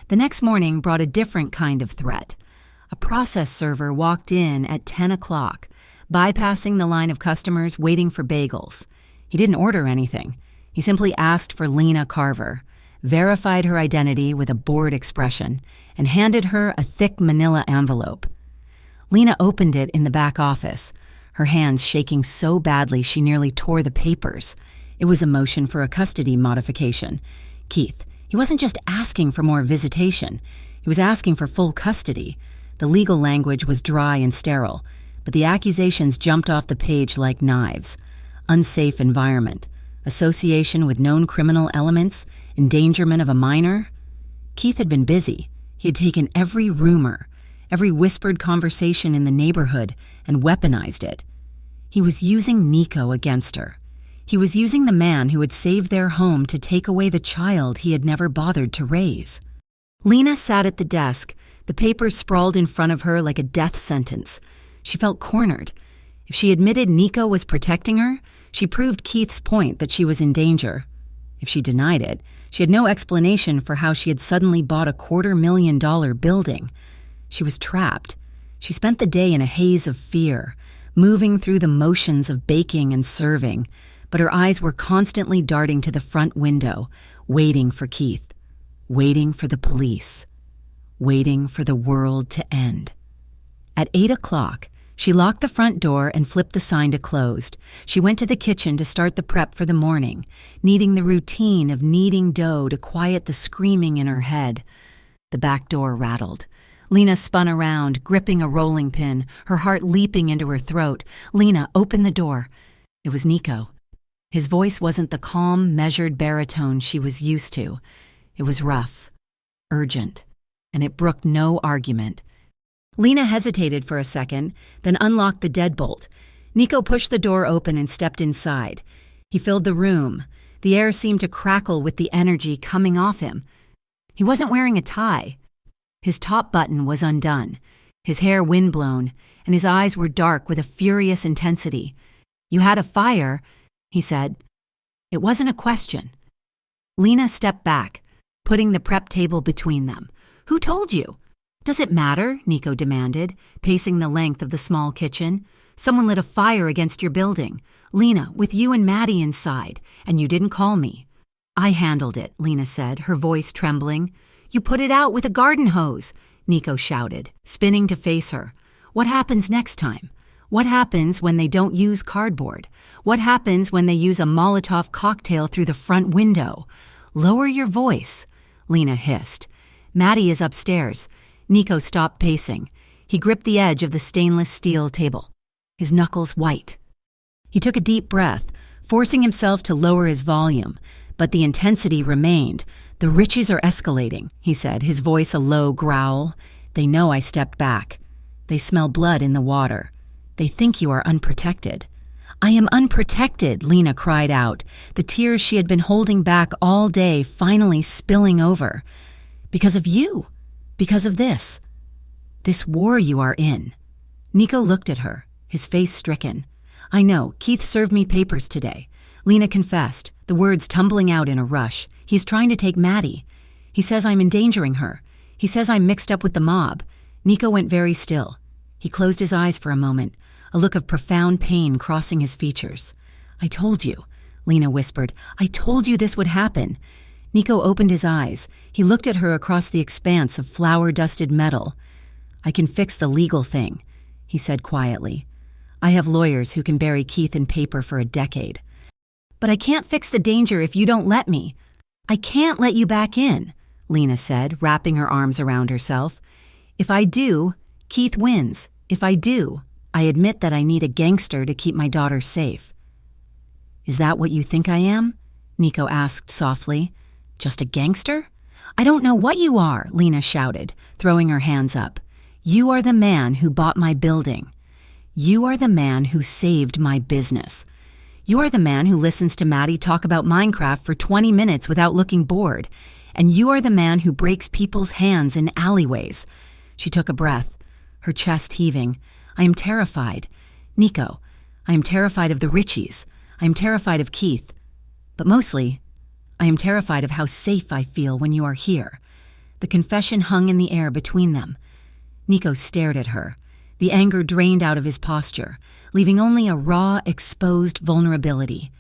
S1: The next morning brought a different kind of threat. A process server walked in at 10 o'clock, bypassing the line of customers waiting for bagels. He didn't order anything. He simply asked for Lena Carver, verified her identity with a bored expression, and handed her a thick manila envelope. Lena opened it in the back office, her hands shaking so badly she nearly tore the papers. It was a motion for a custody modification. Keith, he wasn't just asking for more visitation. He was asking for full custody. The legal language was dry and sterile, but the accusations jumped off the page like knives. Unsafe environment, association with known criminal elements, endangerment of a minor. Keith had been busy. He had taken every rumor, every whispered conversation in the neighborhood, and weaponized it. He was using Nico against her. He was using the man who had saved their home to take away the child he had never bothered to raise. Lena sat at the desk, the papers sprawled in front of her like a death sentence. She felt cornered. If she admitted Nico was protecting her, she proved Keith's point that she was in danger. If she denied it, she had no explanation for how she had suddenly bought a $250,000 building. She was trapped. She spent the day in a haze of fear, moving through the motions of baking and serving, but her eyes were constantly darting to the front window, waiting for Keith, waiting for the police, waiting for the world to end. At 8 o'clock, she locked the front door and flipped the sign to closed. She went to the kitchen to start the prep for the morning, needing the routine of kneading dough to quiet the screaming in her head. The back door rattled. Lena spun around, gripping a rolling pin, her heart leaping into her throat. Lena opened the door. It was Nico. His voice wasn't the calm, measured baritone she was used to. It was rough, urgent, and it brooked no argument. Lena hesitated for a second, then unlocked the deadbolt. Nico pushed the door open and stepped inside. He filled the room. The air seemed to crackle with the energy coming off him. He wasn't wearing a tie. His top button was undone, his hair windblown, and his eyes were dark with a furious intensity. "You had a fire," he said. It wasn't a question. Lena stepped back, putting the prep table between them. "Who told you?" "Does it matter?" Nico demanded, pacing the length of the small kitchen. "Someone lit a fire against your building. Lena, with you and Maddie inside, and you didn't call me." "I handled it," Lena said, her voice trembling. "You put it out with a garden hose," Nico shouted, spinning to face her. "What happens next time? What happens when they don't use cardboard? What happens when they use a Molotov cocktail through the front window?" "Lower your voice," Lena hissed. "Maddie is upstairs." Nico stopped pacing. He gripped the edge of the stainless steel table, his knuckles white. He took a deep breath, forcing himself to lower his volume, but the intensity remained. "The riches are escalating," he said, his voice a low growl. "They know I stepped back. They smell blood in the water. They think you are unprotected." "I am unprotected," Lena cried out, the tears she had been holding back all day finally spilling over. "Because of you. Because of this. This war you are in." Nico looked at her, his face stricken. "I know, Keith served me papers today." Lena confessed, the words tumbling out in a rush. "He's trying to take Maddie. He says I'm endangering her. He says I'm mixed up with the mob." Nico went very still. He closed his eyes for a moment, a look of profound pain crossing his features. "I told you," Lena whispered. "I told you this would happen." Nico opened his eyes. He looked at her across the expanse of flour-dusted metal. "I can fix the legal thing," he said quietly. "I have lawyers who can bury Keith in paper for a decade. But I can't fix the danger if you don't let me." "I can't let you back in," Lena said, wrapping her arms around herself. "If I do, Keith wins. If I do, I admit that I need a gangster to keep my daughter safe." "Is that what you think I am?" Nico asked softly. "Just a gangster?" "I don't know what you are," Lena shouted, throwing her hands up. "You are the man who bought my building. You are the man who saved my business. You are the man who listens to Maddie talk about Minecraft for 20 minutes without looking bored. And you are the man who breaks people's hands in alleyways." She took a breath, her chest heaving. "I am terrified. Nico, I am terrified of the Richies. I am terrified of Keith. But mostly, I am terrified of how safe I feel when you are here." The confession hung in the air between them. Nico stared at her. The anger drained out of his posture, leaving only a raw, exposed vulnerability.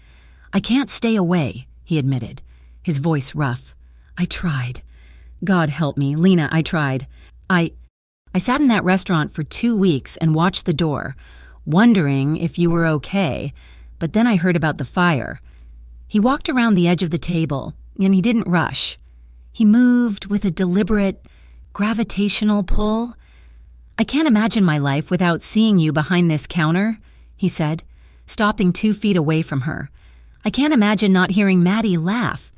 S1: "I can't stay away," he admitted, his voice rough. "I tried. God help me, Lena, I tried. I sat in that restaurant for 2 weeks and watched the door, wondering if you were okay, but then I heard about the fire." He walked around the edge of the table, and he didn't rush. He moved with a deliberate, gravitational pull. "I can't imagine my life without seeing you behind this counter," he said, stopping 2 feet away from her. "I can't imagine not hearing Maddie laugh.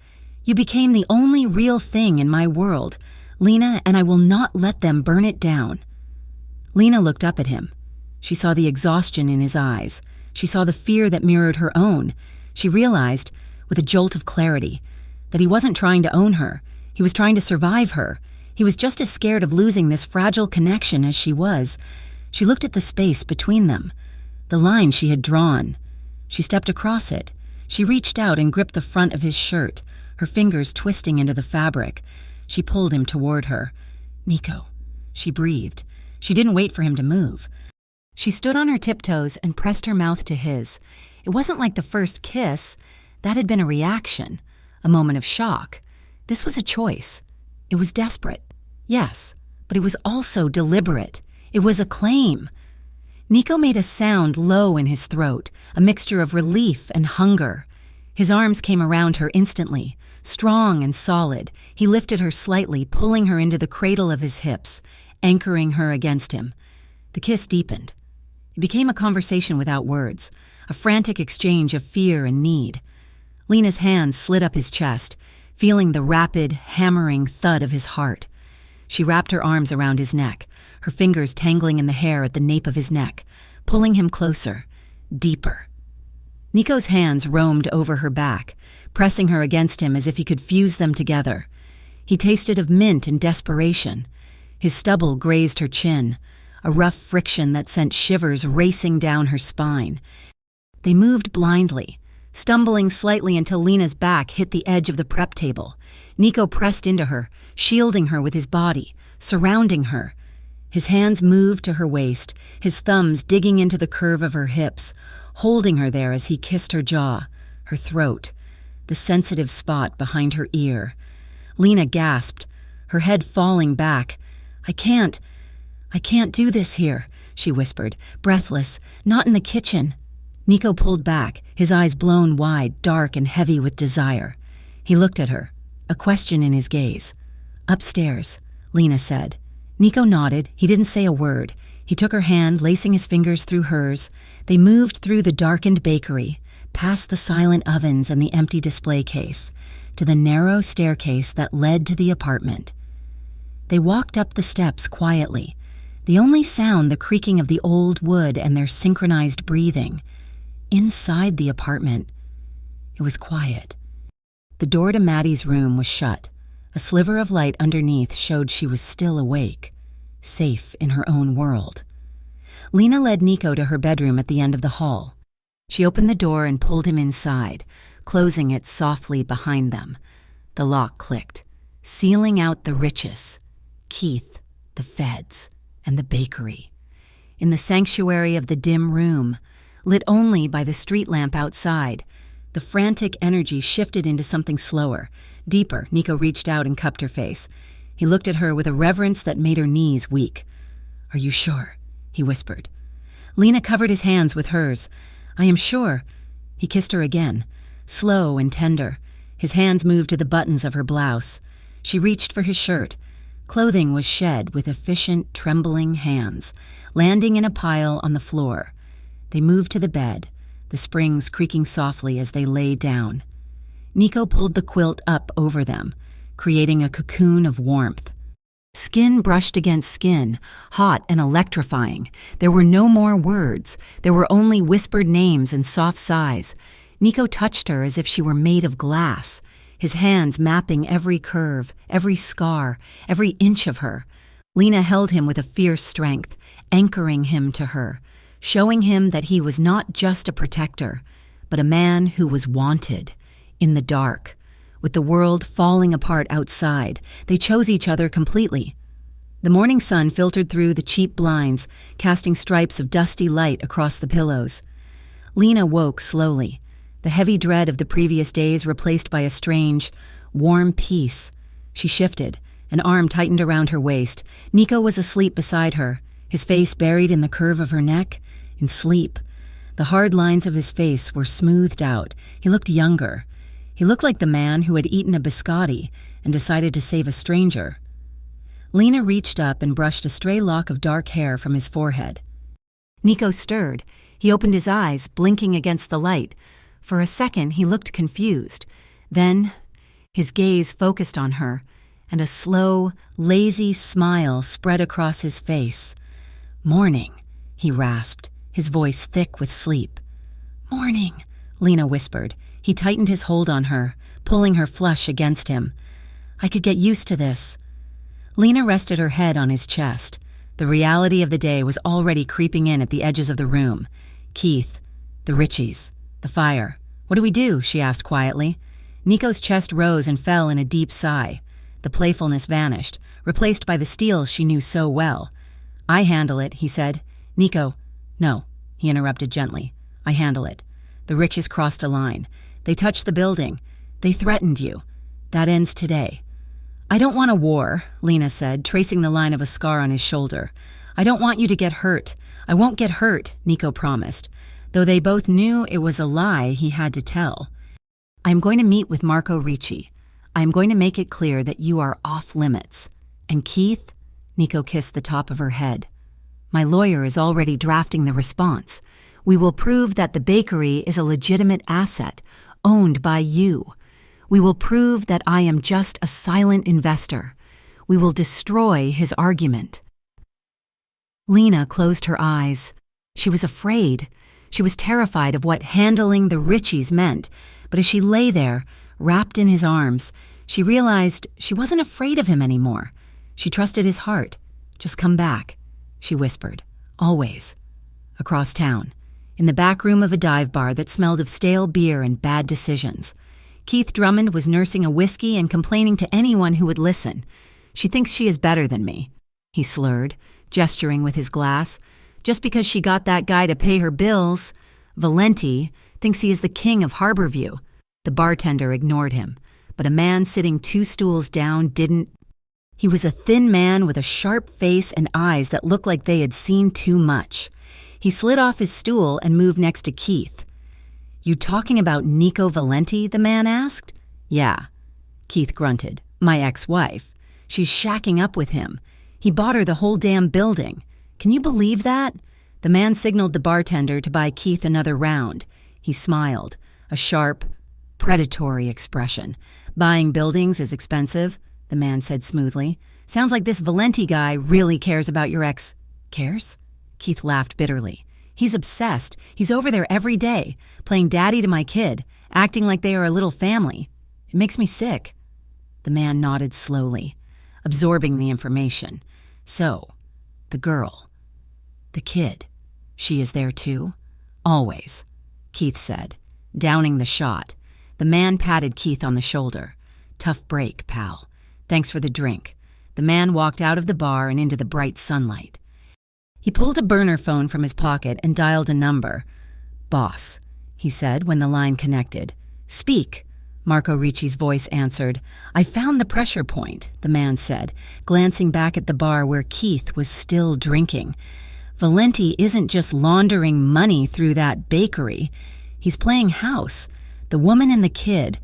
S1: You became the only real thing in my world, Lena, and I will not let them burn it down." Lena looked up at him. She saw the exhaustion in his eyes. She saw the fear that mirrored her own. She realized, with a jolt of clarity, that he wasn't trying to own her. He was trying to survive her. He was just as scared of losing this fragile connection as she was. She looked at the space between them, the line she had drawn. She stepped across it. She reached out and gripped the front of his shirt, her fingers twisting into the fabric. She pulled him toward her. "Nico," she breathed. She didn't wait for him to move. She stood on her tiptoes and pressed her mouth to his. It wasn't like the first kiss. That had been a reaction, a moment of shock. This was a choice. It was desperate, yes, but it was also deliberate. It was a claim. Nico made a sound low in his throat, a mixture of relief and hunger. His arms came around her instantly, strong and solid. He lifted her slightly, pulling her into the cradle of his hips, anchoring her against him. The kiss deepened. It became a conversation without words, a frantic exchange of fear and need. Lena's hand slid up his chest, feeling the rapid, hammering thud of his heart. She wrapped her arms around his neck, her fingers tangling in the hair at the nape of his neck, pulling him closer, deeper. Nico's hands roamed over her back, pressing her against him as if he could fuse them together. He tasted of mint and desperation. His stubble grazed her chin, a rough friction that sent shivers racing down her spine. They moved blindly, stumbling slightly until Lena's back hit the edge of the prep table. Nico pressed into her, shielding her with his body, surrounding her. His hands moved to her waist, his thumbs digging into the curve of her hips, holding her there as he kissed her jaw, her throat, the sensitive spot behind her ear. Lena gasped, her head falling back. I can't do this here," she whispered, breathless. "Not in the kitchen." Nico pulled back, his eyes blown wide, dark and heavy with desire. He looked at her, a question in his gaze. "Upstairs," Lena said. Nico nodded. He didn't say a word. He took her hand, lacing his fingers through hers. They moved through the darkened bakery, past the silent ovens and the empty display case, to the narrow staircase that led to the apartment. They walked up the steps quietly, the only sound the creaking of the old wood and their synchronized breathing. Inside the apartment, it was quiet. The door to Maddie's room was shut. A sliver of light underneath showed she was still awake, safe in her own world. Lena led Nico to her bedroom at the end of the hall. She opened the door and pulled him inside, closing it softly behind them. The lock clicked, sealing out the Riches, Keith, the feds, and the bakery. In the sanctuary of the dim room, lit only by the street lamp outside, the frantic energy shifted into something slower, deeper. Nico reached out and cupped her face. He looked at her with a reverence that made her knees weak. "Are you sure?" he whispered. Lena covered his hands with hers. "I am sure." He kissed her again, slow and tender. His hands moved to the buttons of her blouse. She reached for his shirt. Clothing was shed with efficient, trembling hands. landing in a pile on the floor. They moved to the bed, the springs creaking softly as they lay down. Nico pulled the quilt up over them, creating a cocoon of warmth. Skin brushed against skin, hot and electrifying. There were no more words. There were only whispered names and soft sighs. Nico touched her as if she were made of glass, his hands mapping every curve, every scar, every inch of her. Lena held him with a fierce strength, anchoring him to her, showing him that he was not just a protector, but a man who was wanted, in the dark. With the world falling apart outside, they chose each other completely. The morning sun filtered through the cheap blinds, casting stripes of dusty light across the pillows. Lena woke slowly, the heavy dread of the previous days replaced by a strange, warm peace. She shifted, an arm tightened around her waist. Nico was asleep beside her, his face buried in the curve of her neck, in sleep. The hard lines of his face were smoothed out. He looked younger. He looked like the man who had eaten a biscotti and decided to save a stranger. Lena reached up and brushed a stray lock of dark hair from his forehead. Nico stirred. He opened his eyes, blinking against the light. For a second, he looked confused. Then, his gaze focused on her, and a slow, lazy smile spread across his face. "Morning," he rasped, his voice thick with sleep. "Morning," Lena whispered. He tightened his hold on her, pulling her flush against him. "I could get used to this." Lena rested her head on his chest. The reality of the day was already creeping in at the edges of the room. Keith, the Richies, the fire. "What do we do?" she asked quietly. Nico's chest rose and fell in a deep sigh. The playfulness vanished, replaced by the steel she knew so well. "I handle it," he said. "Nico." "No," he interrupted gently. "I handle it." The Richies crossed a line. They touched the building. They threatened you. That ends today. "I don't want a war," Lena said, tracing the line of a scar on his shoulder. "I don't want you to get hurt. I won't get hurt," Nico promised, though they both knew it was a lie he had to tell. "I am going to meet with Marco Ricci. I am going to make it clear that you are off limits. And Keith," Nico kissed the top of her head, "my lawyer is already drafting the response. We will prove that the bakery is a legitimate asset, owned by you. We will prove that I am just a silent investor. We will destroy his argument." Lena closed her eyes. She was afraid. She was terrified of what handling the Richies meant, but as she lay there, wrapped in his arms, she realized she wasn't afraid of him anymore. She trusted his heart. "Just come back," she whispered. "Always." Across town, in the back room of a dive bar that smelled of stale beer and bad decisions, Keith Drummond was nursing a whiskey and complaining to anyone who would listen. "She thinks she is better than me," he slurred, gesturing with his glass. "Just because she got that guy to pay her bills. Valenti thinks he is the king of Harborview." The bartender ignored him, but a man sitting 2 stools down didn't. He was a thin man with a sharp face and eyes that looked like they had seen too much. He slid off his stool and moved next to Keith. "You talking about Nico Valenti?" the man asked. "Yeah," Keith grunted. "My ex-wife. She's shacking up with him. He bought her the whole damn building. Can you believe that?" The man signaled the bartender to buy Keith another round. He smiled, a sharp, predatory expression. "Buying buildings is expensive," the man said smoothly. "Sounds like this Valenti guy really cares about your ex." "Cares?" Keith laughed bitterly. "He's obsessed. He's over there every day, playing daddy to my kid, acting like they are a little family. It makes me sick." The man nodded slowly, absorbing the information. "So, the girl, the kid, she is there too?" "Always," Keith said, downing the shot. The man patted Keith on the shoulder. "Tough break, pal. Thanks for the drink." The man walked out of the bar and into the bright sunlight. He pulled a burner phone from his pocket and dialed a number. "Boss," he said when the line connected. "Speak," Marco Ricci's voice answered. "I found the pressure point," the man said, glancing back at the bar where Keith was still drinking. "Valenti isn't just laundering money through that bakery. He's playing house. The woman and the kid,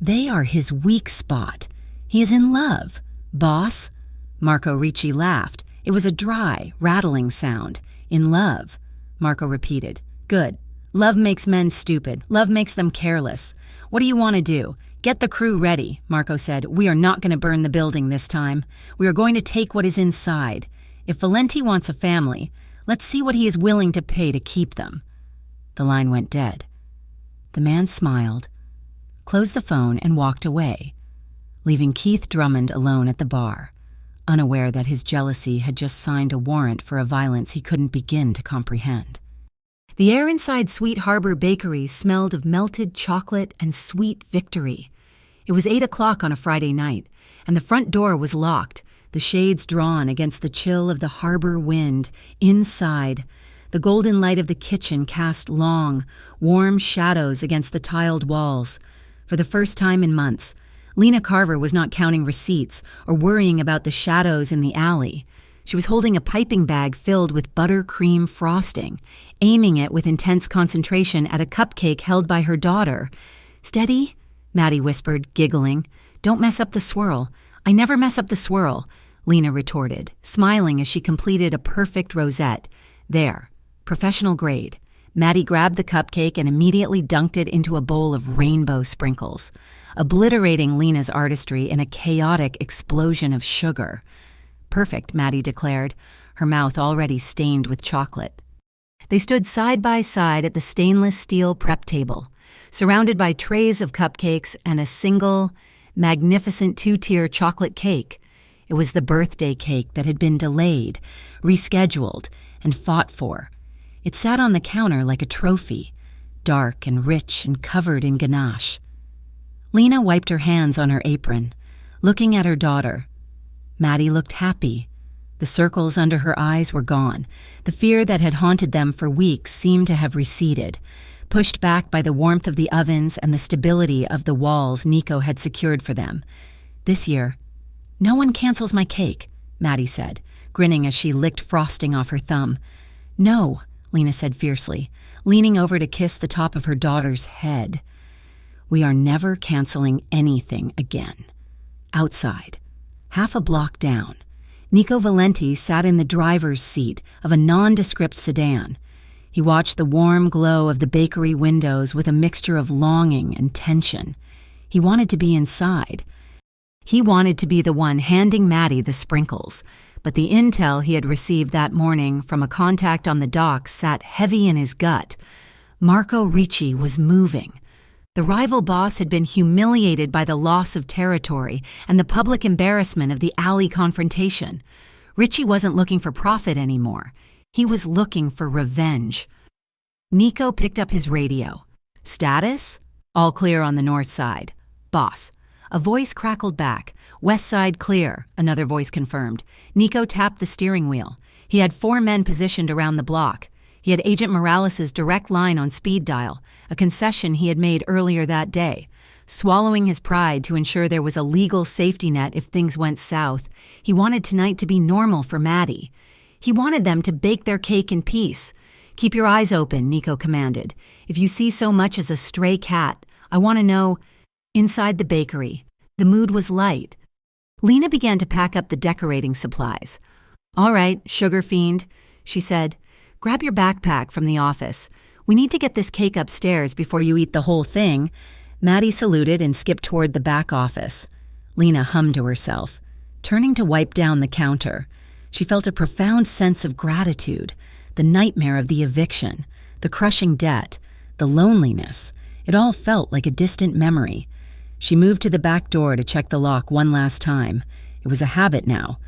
S1: they are his weak spot. He is in love. Boss?" Marco Ricci laughed. It was a dry, rattling sound. In love, Marco repeated. Good. Love makes men stupid. Love makes them careless. What do you want to do? Get the crew ready, Marco said. We are not going to burn the building this time. We are going to take what is inside. If Valenti wants a family, let's see what he is willing to pay to keep them. The line went dead. The man smiled, closed the phone, and walked away, leaving Keith Drummond alone at the bar, unaware that his jealousy had just signed a warrant for a violence he couldn't begin to comprehend. The air inside Sweet Harbor Bakery smelled of melted chocolate and sweet victory. It was 8 o'clock on a Friday night, and the front door was locked, the shades drawn against the chill of the harbor wind. Inside, the golden light of the kitchen cast long, warm shadows against the tiled walls. For the first time in months, Lena Carver was not counting receipts or worrying about the shadows in the alley. She was holding a piping bag filled with buttercream frosting, aiming it with intense concentration at a cupcake held by her daughter. Steady, Maddie whispered, giggling. Don't mess up the swirl. I never mess up the swirl, Lena retorted, smiling as she completed a perfect rosette. There, professional grade. Maddie grabbed the cupcake and immediately dunked it into a bowl of rainbow sprinkles, obliterating Lena's artistry in a chaotic explosion of sugar. Perfect, Maddie declared, her mouth already stained with chocolate. They stood side by side at the stainless steel prep table, surrounded by trays of cupcakes and a single, magnificent two-tier chocolate cake. It was the birthday cake that had been delayed, rescheduled, and fought for. It sat on the counter like a trophy, dark and rich and covered in ganache. Lena wiped her hands on her apron, looking at her daughter. Maddie looked happy. The circles under her eyes were gone. The fear that had haunted them for weeks seemed to have receded, pushed back by the warmth of the ovens and the stability of the walls Nico had secured for them. This year, no one cancels my cake, Maddie said, grinning as she licked frosting off her thumb. No, Lena said fiercely, leaning over to kiss the top of her daughter's head. We are never canceling anything again. Outside, half a block down, Nico Valenti sat in the driver's seat of a nondescript sedan. He watched the warm glow of the bakery windows with a mixture of longing and tension. He wanted to be inside. He wanted to be the one handing Maddie the sprinkles, but the intel he had received that morning from a contact on the dock sat heavy in his gut. Marco Ricci was moving. The rival boss had been humiliated by the loss of territory and the public embarrassment of the alley confrontation. Ricci wasn't looking for profit anymore. He was looking for revenge. Nico picked up his radio. Status? All clear on the north side. Boss. A voice crackled back. West side clear, another voice confirmed. Nico tapped the steering wheel. He had 4 men positioned around the block. He had Agent Morales' direct line on speed dial, a concession he had made earlier that day. Swallowing his pride to ensure there was a legal safety net if things went south, he wanted tonight to be normal for Maddie. He wanted them to bake their cake in peace. Keep your eyes open, Nico commanded. If you see so much as a stray cat, I want to know. Inside the bakery, the mood was light. Lena began to pack up the decorating supplies. All right, sugar fiend, she said. Grab your backpack from the office. We need to get this cake upstairs before you eat the whole thing. Maddie saluted and skipped toward the back office. Lena hummed to herself, turning to wipe down the counter. She felt a profound sense of gratitude, the nightmare of the eviction, the crushing debt, the loneliness. It all felt like a distant memory. She moved to the back door to check the lock one last time. It was a habit now.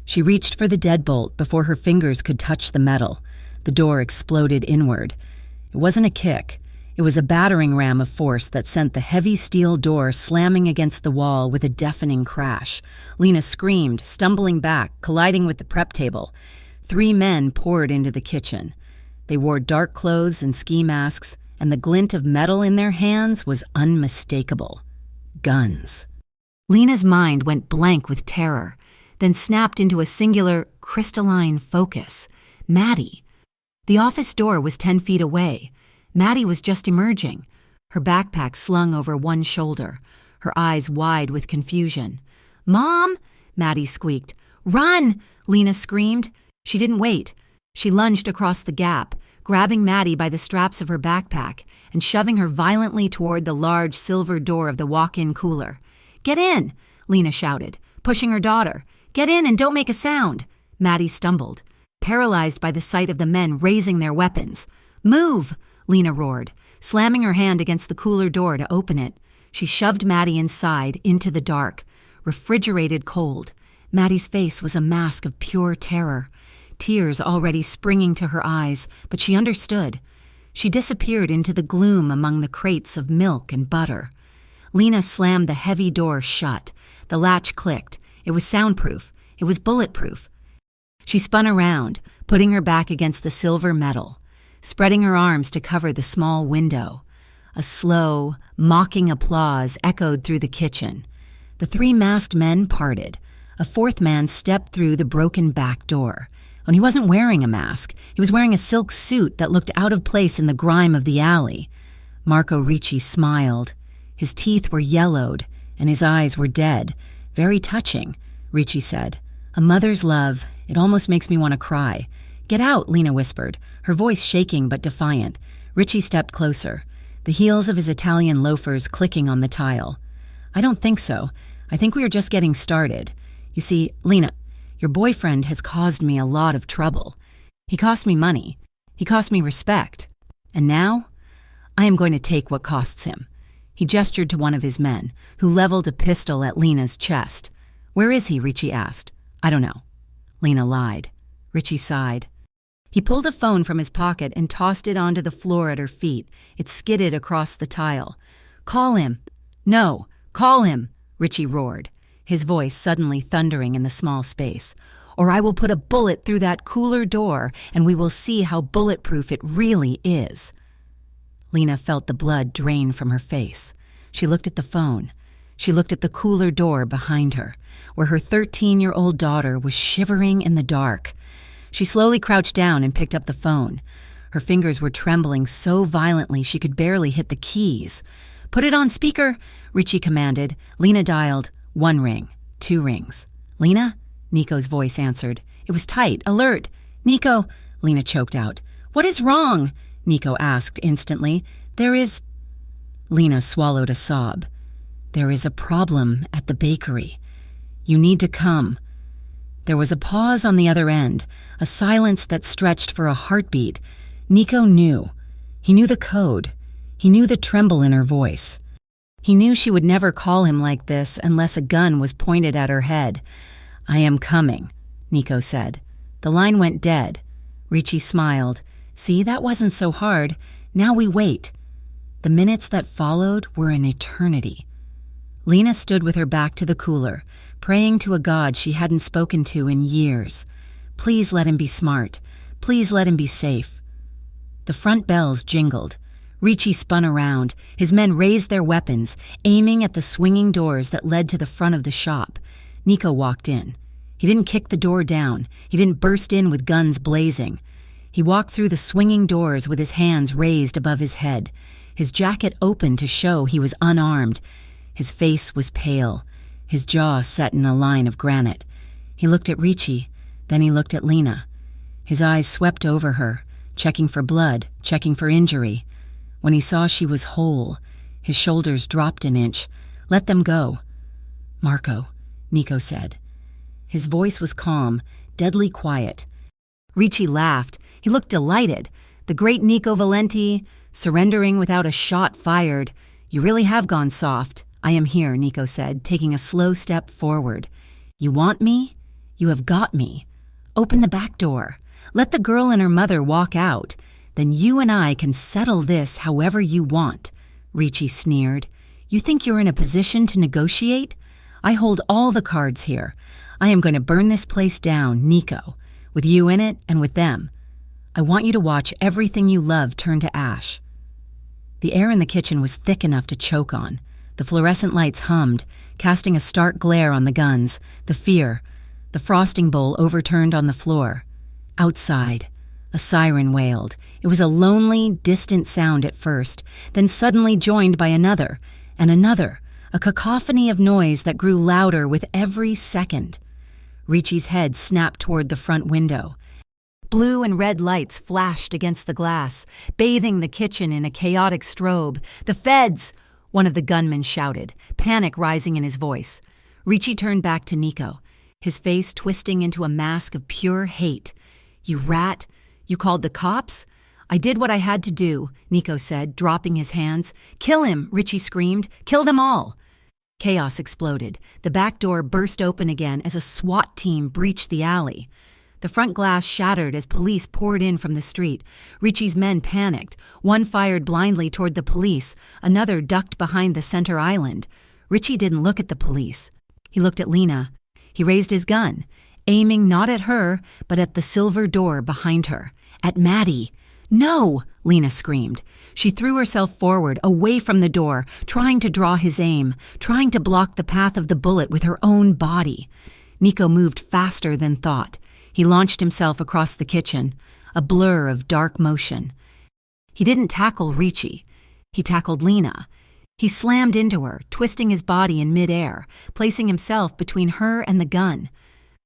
S1: She reached for the deadbolt before her fingers could touch the metal. The door exploded inward. It wasn't a kick. It was a battering ram of force that sent the heavy steel door slamming against the wall with a deafening crash. Lena screamed, stumbling back, colliding with the prep table. 3 men poured into the kitchen. They wore dark clothes and ski masks, and the glint of metal in their hands was unmistakable. Guns. Lena's mind went blank with terror, then snapped into a singular, crystalline focus. Maddie. The office door was 10 feet away. Maddie was just emerging, her backpack slung over one shoulder, her eyes wide with confusion. "Mom!" Maddie squeaked. "Run!" Lena screamed. She didn't wait. She lunged across the gap, grabbing Maddie by the straps of her backpack and shoving her violently toward the large silver door of the walk-in cooler. "Get in!" Lena shouted, pushing her daughter. "Get in and don't make a sound!" Maddie stumbled, paralyzed by the sight of the men raising their weapons. "Move!" Lena roared, slamming her hand against the cooler door to open it. She shoved Maddie inside, into the dark, refrigerated cold. Maddie's face was a mask of pure terror, tears already springing to her eyes, but she understood. She disappeared into the gloom among the crates of milk and butter. Lena slammed the heavy door shut. The latch clicked. It was soundproof. It was bulletproof. She spun around, putting her back against the silver metal, spreading her arms to cover the small window. A slow, mocking applause echoed through the kitchen. The three masked men parted. A fourth man stepped through the broken back door. And he wasn't wearing a mask. He was wearing a silk suit that looked out of place in the grime of the alley. Marco Ricci smiled. His teeth were yellowed, and his eyes were dead. "Very touching," Ricci said. "A mother's love. It almost makes me want to cry." "Get out," Lena whispered, her voice shaking but defiant. Ricci stepped closer, the heels of his Italian loafers clicking on the tile. "I don't think so. I think we are just getting started. You see, Lena, your boyfriend has caused me a lot of trouble. He cost me money. He cost me respect. And now, I am going to take what costs him." He gestured to one of his men, who leveled a pistol at Lena's chest. "Where is he?" Ricci asked. "I don't know." Lena lied. Ricci sighed. He pulled a phone from his pocket and tossed it onto the floor at her feet. It skidded across the tile. "Call him." "No, call him," Ricci roared, his voice suddenly thundering in the small space. "Or I will put a bullet through that cooler door, and we will see how bulletproof it really is." Lena felt the blood drain from her face. She looked at the phone. She looked at the cooler door behind her, where her 13-year-old daughter was shivering in the dark. She slowly crouched down and picked up the phone. Her fingers were trembling so violently she could barely hit the keys. "Put it on speaker," Ricci commanded. Lena dialed. 1 ring, 2 rings. "Lena?" Nico's voice answered. It was tight, alert. "Nico," Lena choked out. "What is wrong?" Nico asked instantly. "There is—" Lena swallowed a sob. "There is a problem at the bakery. You need to come." There was a pause on the other end, a silence that stretched for a heartbeat. Nico knew. He knew the code. He knew the tremble in her voice. He knew she would never call him like this unless a gun was pointed at her head. "I am coming," Nico said. The line went dead. Ricci smiled. "See, that wasn't so hard. Now we wait." The minutes that followed were an eternity. Lena stood with her back to the cooler, praying to a God she hadn't spoken to in years. Please let him be smart. Please let him be safe. The front bells jingled. Ricci spun around. His men raised their weapons, aiming at the swinging doors that led to the front of the shop. Nico walked in. He didn't kick the door down. He didn't burst in with guns blazing. He walked through the swinging doors with his hands raised above his head, his jacket open to show he was unarmed. His face was pale, his jaw set in a line of granite. He looked at Ricci, then he looked at Lena. His eyes swept over her, checking for blood, checking for injury. When he saw she was whole, his shoulders dropped an inch. "Let them go." "Marco," Nico said. His voice was calm, deadly quiet. Ricci laughed. He looked delighted. The great Nico Valenti, surrendering without a shot fired. "You really have gone soft." "I am here," Nico said, taking a slow step forward. "You want me? You have got me. Open the back door. Let the girl and her mother walk out. Then you and I can settle this however you want," Ricci sneered. "You think you're in a position to negotiate? I hold all the cards here. I am going to burn this place down, Nico, with you in it and with them. I want you to watch everything you love turn to ash." The air in the kitchen was thick enough to choke on. The fluorescent lights hummed, casting a stark glare on the guns, the fear. The frosting bowl overturned on the floor. Outside, a siren wailed. It was a lonely, distant sound at first, then suddenly joined by another, and another, a cacophony of noise that grew louder with every second. Ricci's head snapped toward the front window. Blue and red lights flashed against the glass, bathing the kitchen in a chaotic strobe. "The feds!" one of the gunmen shouted, panic rising in his voice. Ricci turned back to Nico, his face twisting into a mask of pure hate. "You rat! You called the cops?" "I did what I had to do," Nico said, dropping his hands. "Kill him!" Ricci screamed. "Kill them all!" Chaos exploded. The back door burst open again as a SWAT team breached the alley. The front glass shattered as police poured in from the street. Ricci's men panicked. One fired blindly toward the police. Another ducked behind the center island. Ricci didn't look at the police. He looked at Lena. He raised his gun, aiming not at her, but at the silver door behind her. At Maddie. "No!" Lena screamed. She threw herself forward, away from the door, trying to draw his aim, trying to block the path of the bullet with her own body. Nico moved faster than thought. He launched himself across the kitchen, a blur of dark motion. He didn't tackle Ricci. He tackled Lena. He slammed into her, twisting his body in midair, placing himself between her and the gun.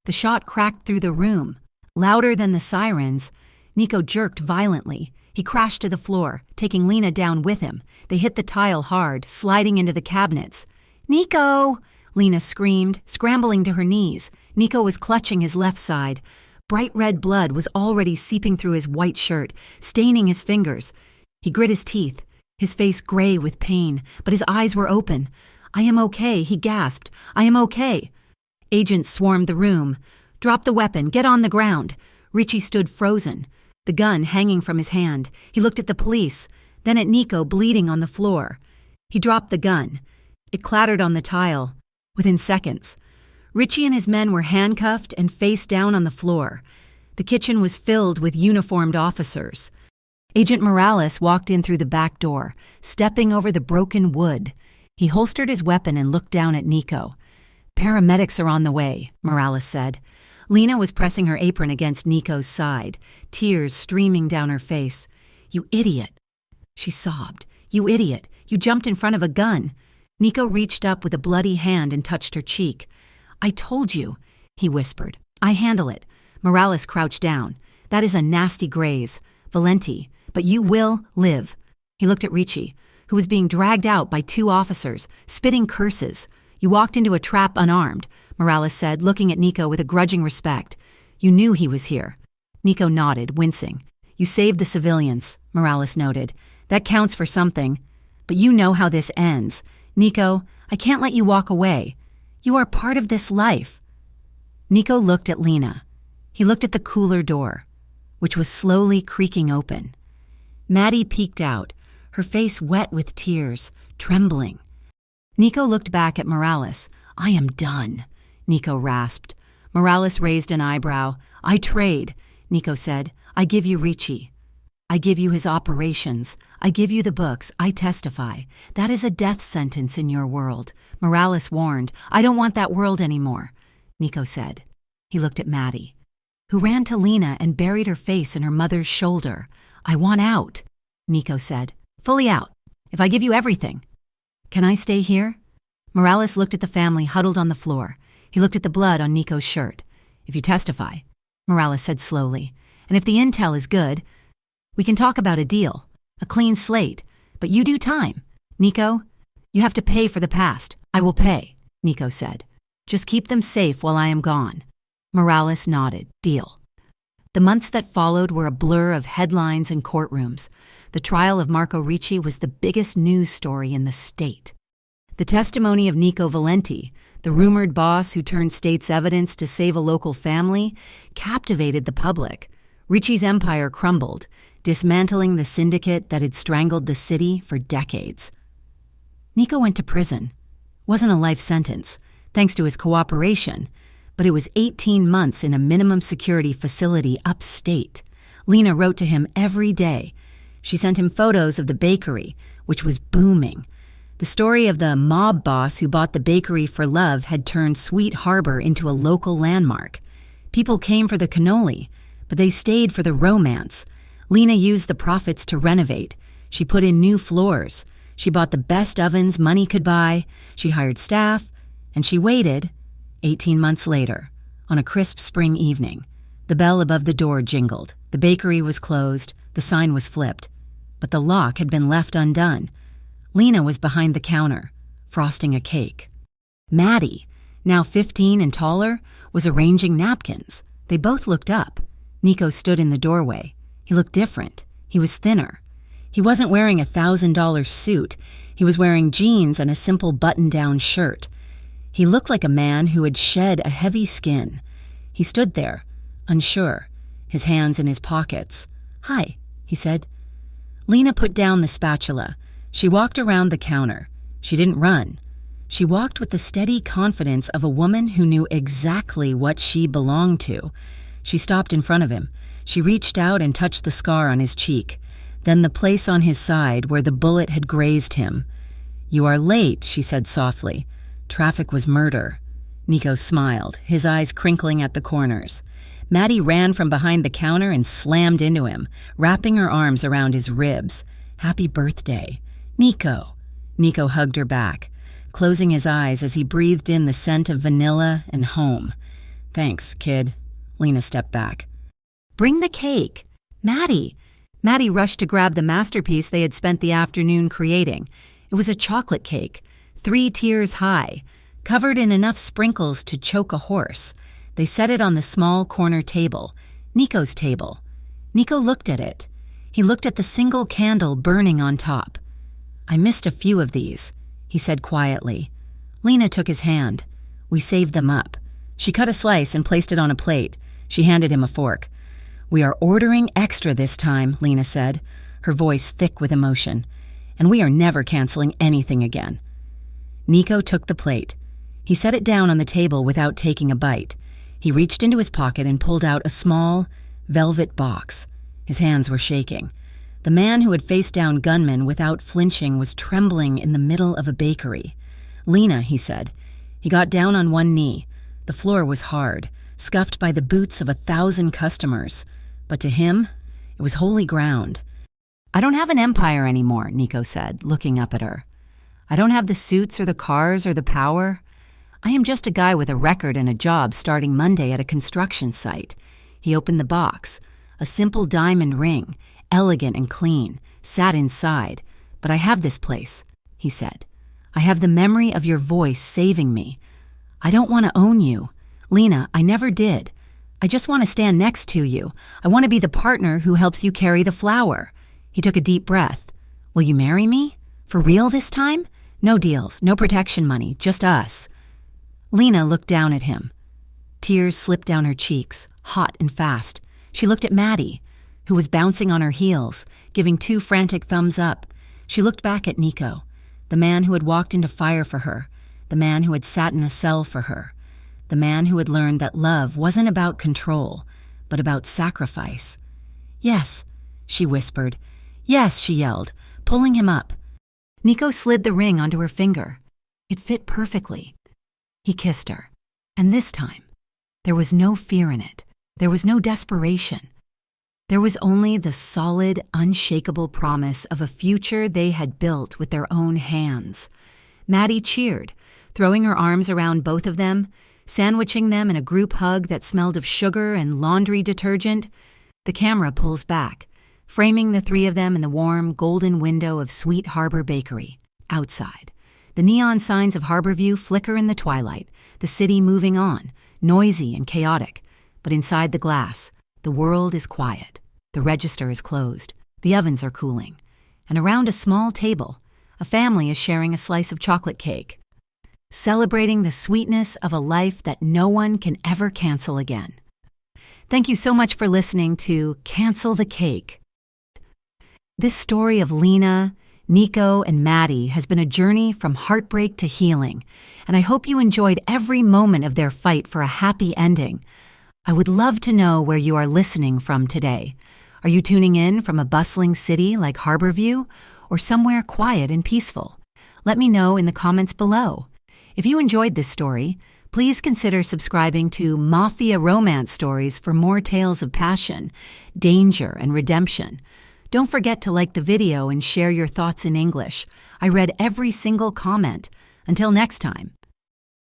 S1: The shot cracked through the room. Louder than the sirens, Nico jerked violently. He crashed to the floor, taking Lena down with him. They hit the tile hard, sliding into the cabinets. "Nico!" Lena screamed, scrambling to her knees. Nico was clutching his left side. Bright red blood was already seeping through his white shirt, staining his fingers. He grit his teeth, his face gray with pain, but his eyes were open. "I am okay," he gasped. "I am okay." Agents swarmed the room. "Drop the weapon, get on the ground." Ricci stood frozen, the gun hanging from his hand. He looked at the police, then at Nico bleeding on the floor. He dropped the gun. It clattered on the tile. Within seconds, Ricci and his men were handcuffed and face down on the floor. The kitchen was filled with uniformed officers. Agent Morales walked in through the back door, stepping over the broken wood. He holstered his weapon and looked down at Nico. "Paramedics are on the way," Morales said. Lena was pressing her apron against Nico's side, tears streaming down her face. "You idiot," she sobbed. "You idiot. You jumped in front of a gun." Nico reached up with a bloody hand and touched her cheek. "I told you," he whispered. "I handle it." Morales crouched down. "That is a nasty graze. Valenti, but you will live." He looked at Ricci, who was being dragged out by two officers, spitting curses. "You walked into a trap unarmed," Morales said, looking at Nico with a grudging respect. "You knew he was here." Nico nodded, wincing. "You saved the civilians," Morales noted. "That counts for something. But you know how this ends. Nico, I can't let you walk away. You are part of this life." Nico looked at Lena. He looked at the cooler door, which was slowly creaking open. Maddie peeked out, her face wet with tears, trembling. Nico looked back at Morales. "I am done," Nico rasped. Morales raised an eyebrow. "I trade," Nico said. "I give you Ricci. I give you his operations. I give you the books. I testify. That is a death sentence in your world." Morales warned. "I don't want that world anymore," Nico said. He looked at Maddie, who ran to Lena and buried her face in her mother's shoulder. "I want out," Nico said. "Fully out, if I give you everything." "Can I stay here?" Morales looked at the family huddled on the floor. He looked at the blood on Nico's shirt. "If you testify," Morales said slowly, "and if the intel is good, we can talk about a deal, a clean slate, but you do time. Nico, you have to pay for the past." "I will pay," Nico said. "Just keep them safe while I am gone." Morales nodded. "Deal." The months that followed were a blur of headlines and courtrooms. The trial of Marco Ricci was the biggest news story in the state. The testimony of Nico Valenti, the rumored boss who turned state's evidence to save a local family, captivated the public. Ricci's empire crumbled, dismantling the syndicate that had strangled the city for decades. Nico went to prison. Wasn't a life sentence, thanks to his cooperation, but it was 18 months in a minimum security facility upstate. Lena wrote to him every day. She sent him photos of the bakery, which was booming. The story of the mob boss who bought the bakery for love had turned Sweet Harbor into a local landmark. People came for the cannoli, but they stayed for the romance. Lena used the profits to renovate. She put in new floors. She bought the best ovens money could buy. She hired staff, and she waited. 18 months later, on a crisp spring evening, The bell above the door jingled. The bakery was closed. The sign was flipped. But the lock had been left undone. Lena was behind the counter, frosting a cake. Maddie, now 15 and taller, was arranging napkins. They both looked up. Nico stood in the doorway. He looked different. He was thinner. He wasn't wearing a $1,000 suit. He was wearing jeans and a simple button-down shirt. He looked like a man who had shed a heavy skin. He stood there, unsure, his hands in his pockets. "Hi," he said. Lena put down the spatula. She walked around the counter. She didn't run. She walked with the steady confidence of a woman who knew exactly what she belonged to. She stopped in front of him. She reached out and touched the scar on his cheek, then the place on his side where the bullet had grazed him. "You are late," she said softly. "Traffic was murder." Nico smiled, his eyes crinkling at the corners. Maddie ran from behind the counter and slammed into him, wrapping her arms around his ribs. "Happy birthday, Nico." Nico hugged her back, closing his eyes as he breathed in the scent of vanilla and home. "Thanks, kid." Lena stepped back. "Bring the cake. Maddie." Maddie rushed to grab the masterpiece they had spent the afternoon creating. It was a chocolate cake, 3 tiers high, covered in enough sprinkles to choke a horse. They set it on the small corner table, Nico's table. Nico looked at it. He looked at the single candle burning on top. "I missed a few of these," he said quietly. Lena took his hand. "We saved them up." She cut a slice and placed it on a plate. She handed him a fork. "We are ordering extra this time," Lena said, her voice thick with emotion. "And we are never canceling anything again." Nico took the plate. He set it down on the table without taking a bite. He reached into his pocket and pulled out a small, velvet box. His hands were shaking. The man who had faced down gunmen without flinching was trembling in the middle of a bakery. "Lena," he said. He got down on one knee. The floor was hard, scuffed by the boots of 1,000 customers. But to him, it was holy ground. "I don't have an empire anymore," Nico said, looking up at her. "I don't have the suits or the cars or the power. I am just a guy with a record and a job starting Monday at a construction site." He opened the box. A simple diamond ring, elegant and clean, sat inside. "But I have this place," he said. "I have the memory of your voice saving me. I don't want to own you. Lena, I never did. I just want to stand next to you. I want to be the partner who helps you carry the flower." He took a deep breath. "Will you marry me? For real this time? No deals, no protection money, just us." Lena looked down at him. Tears slipped down her cheeks, hot and fast. She looked at Maddie, who was bouncing on her heels, giving 2 frantic thumbs up. She looked back at Nico, the man who had walked into fire for her, the man who had sat in a cell for her, the man who had learned that love wasn't about control, but about sacrifice. "Yes," she whispered. "Yes," she yelled, pulling him up. Nico slid the ring onto her finger. It fit perfectly. He kissed her. And this time, there was no fear in it. There was no desperation. There was only the solid, unshakable promise of a future they had built with their own hands. Maddie cheered, throwing her arms around both of them, sandwiching them in a group hug that smelled of sugar and laundry detergent. The camera pulls back, framing the 3 of them in the warm, golden window of Sweet Harbor Bakery. Outside, the neon signs of Harborview flicker in the twilight, the city moving on, noisy and chaotic. But inside the glass, the world is quiet. The register is closed. The ovens are cooling. And around a small table, a family is sharing a slice of chocolate cake, celebrating the sweetness of a life that no one can ever cancel again. Thank you so much for listening to Cancel the Cake. This story of Lena, Nico, and Maddie has been a journey from heartbreak to healing, and I hope you enjoyed every moment of their fight for a happy ending. I would love to know where you are listening from today. Are you tuning in from a bustling city like Harborview, or somewhere quiet and peaceful? Let me know in the comments below. If you enjoyed this story, please consider subscribing to Mafia Romance Stories for more tales of passion, danger, and redemption. Don't forget to like the video and share your thoughts in English. I read every single comment. Until next time.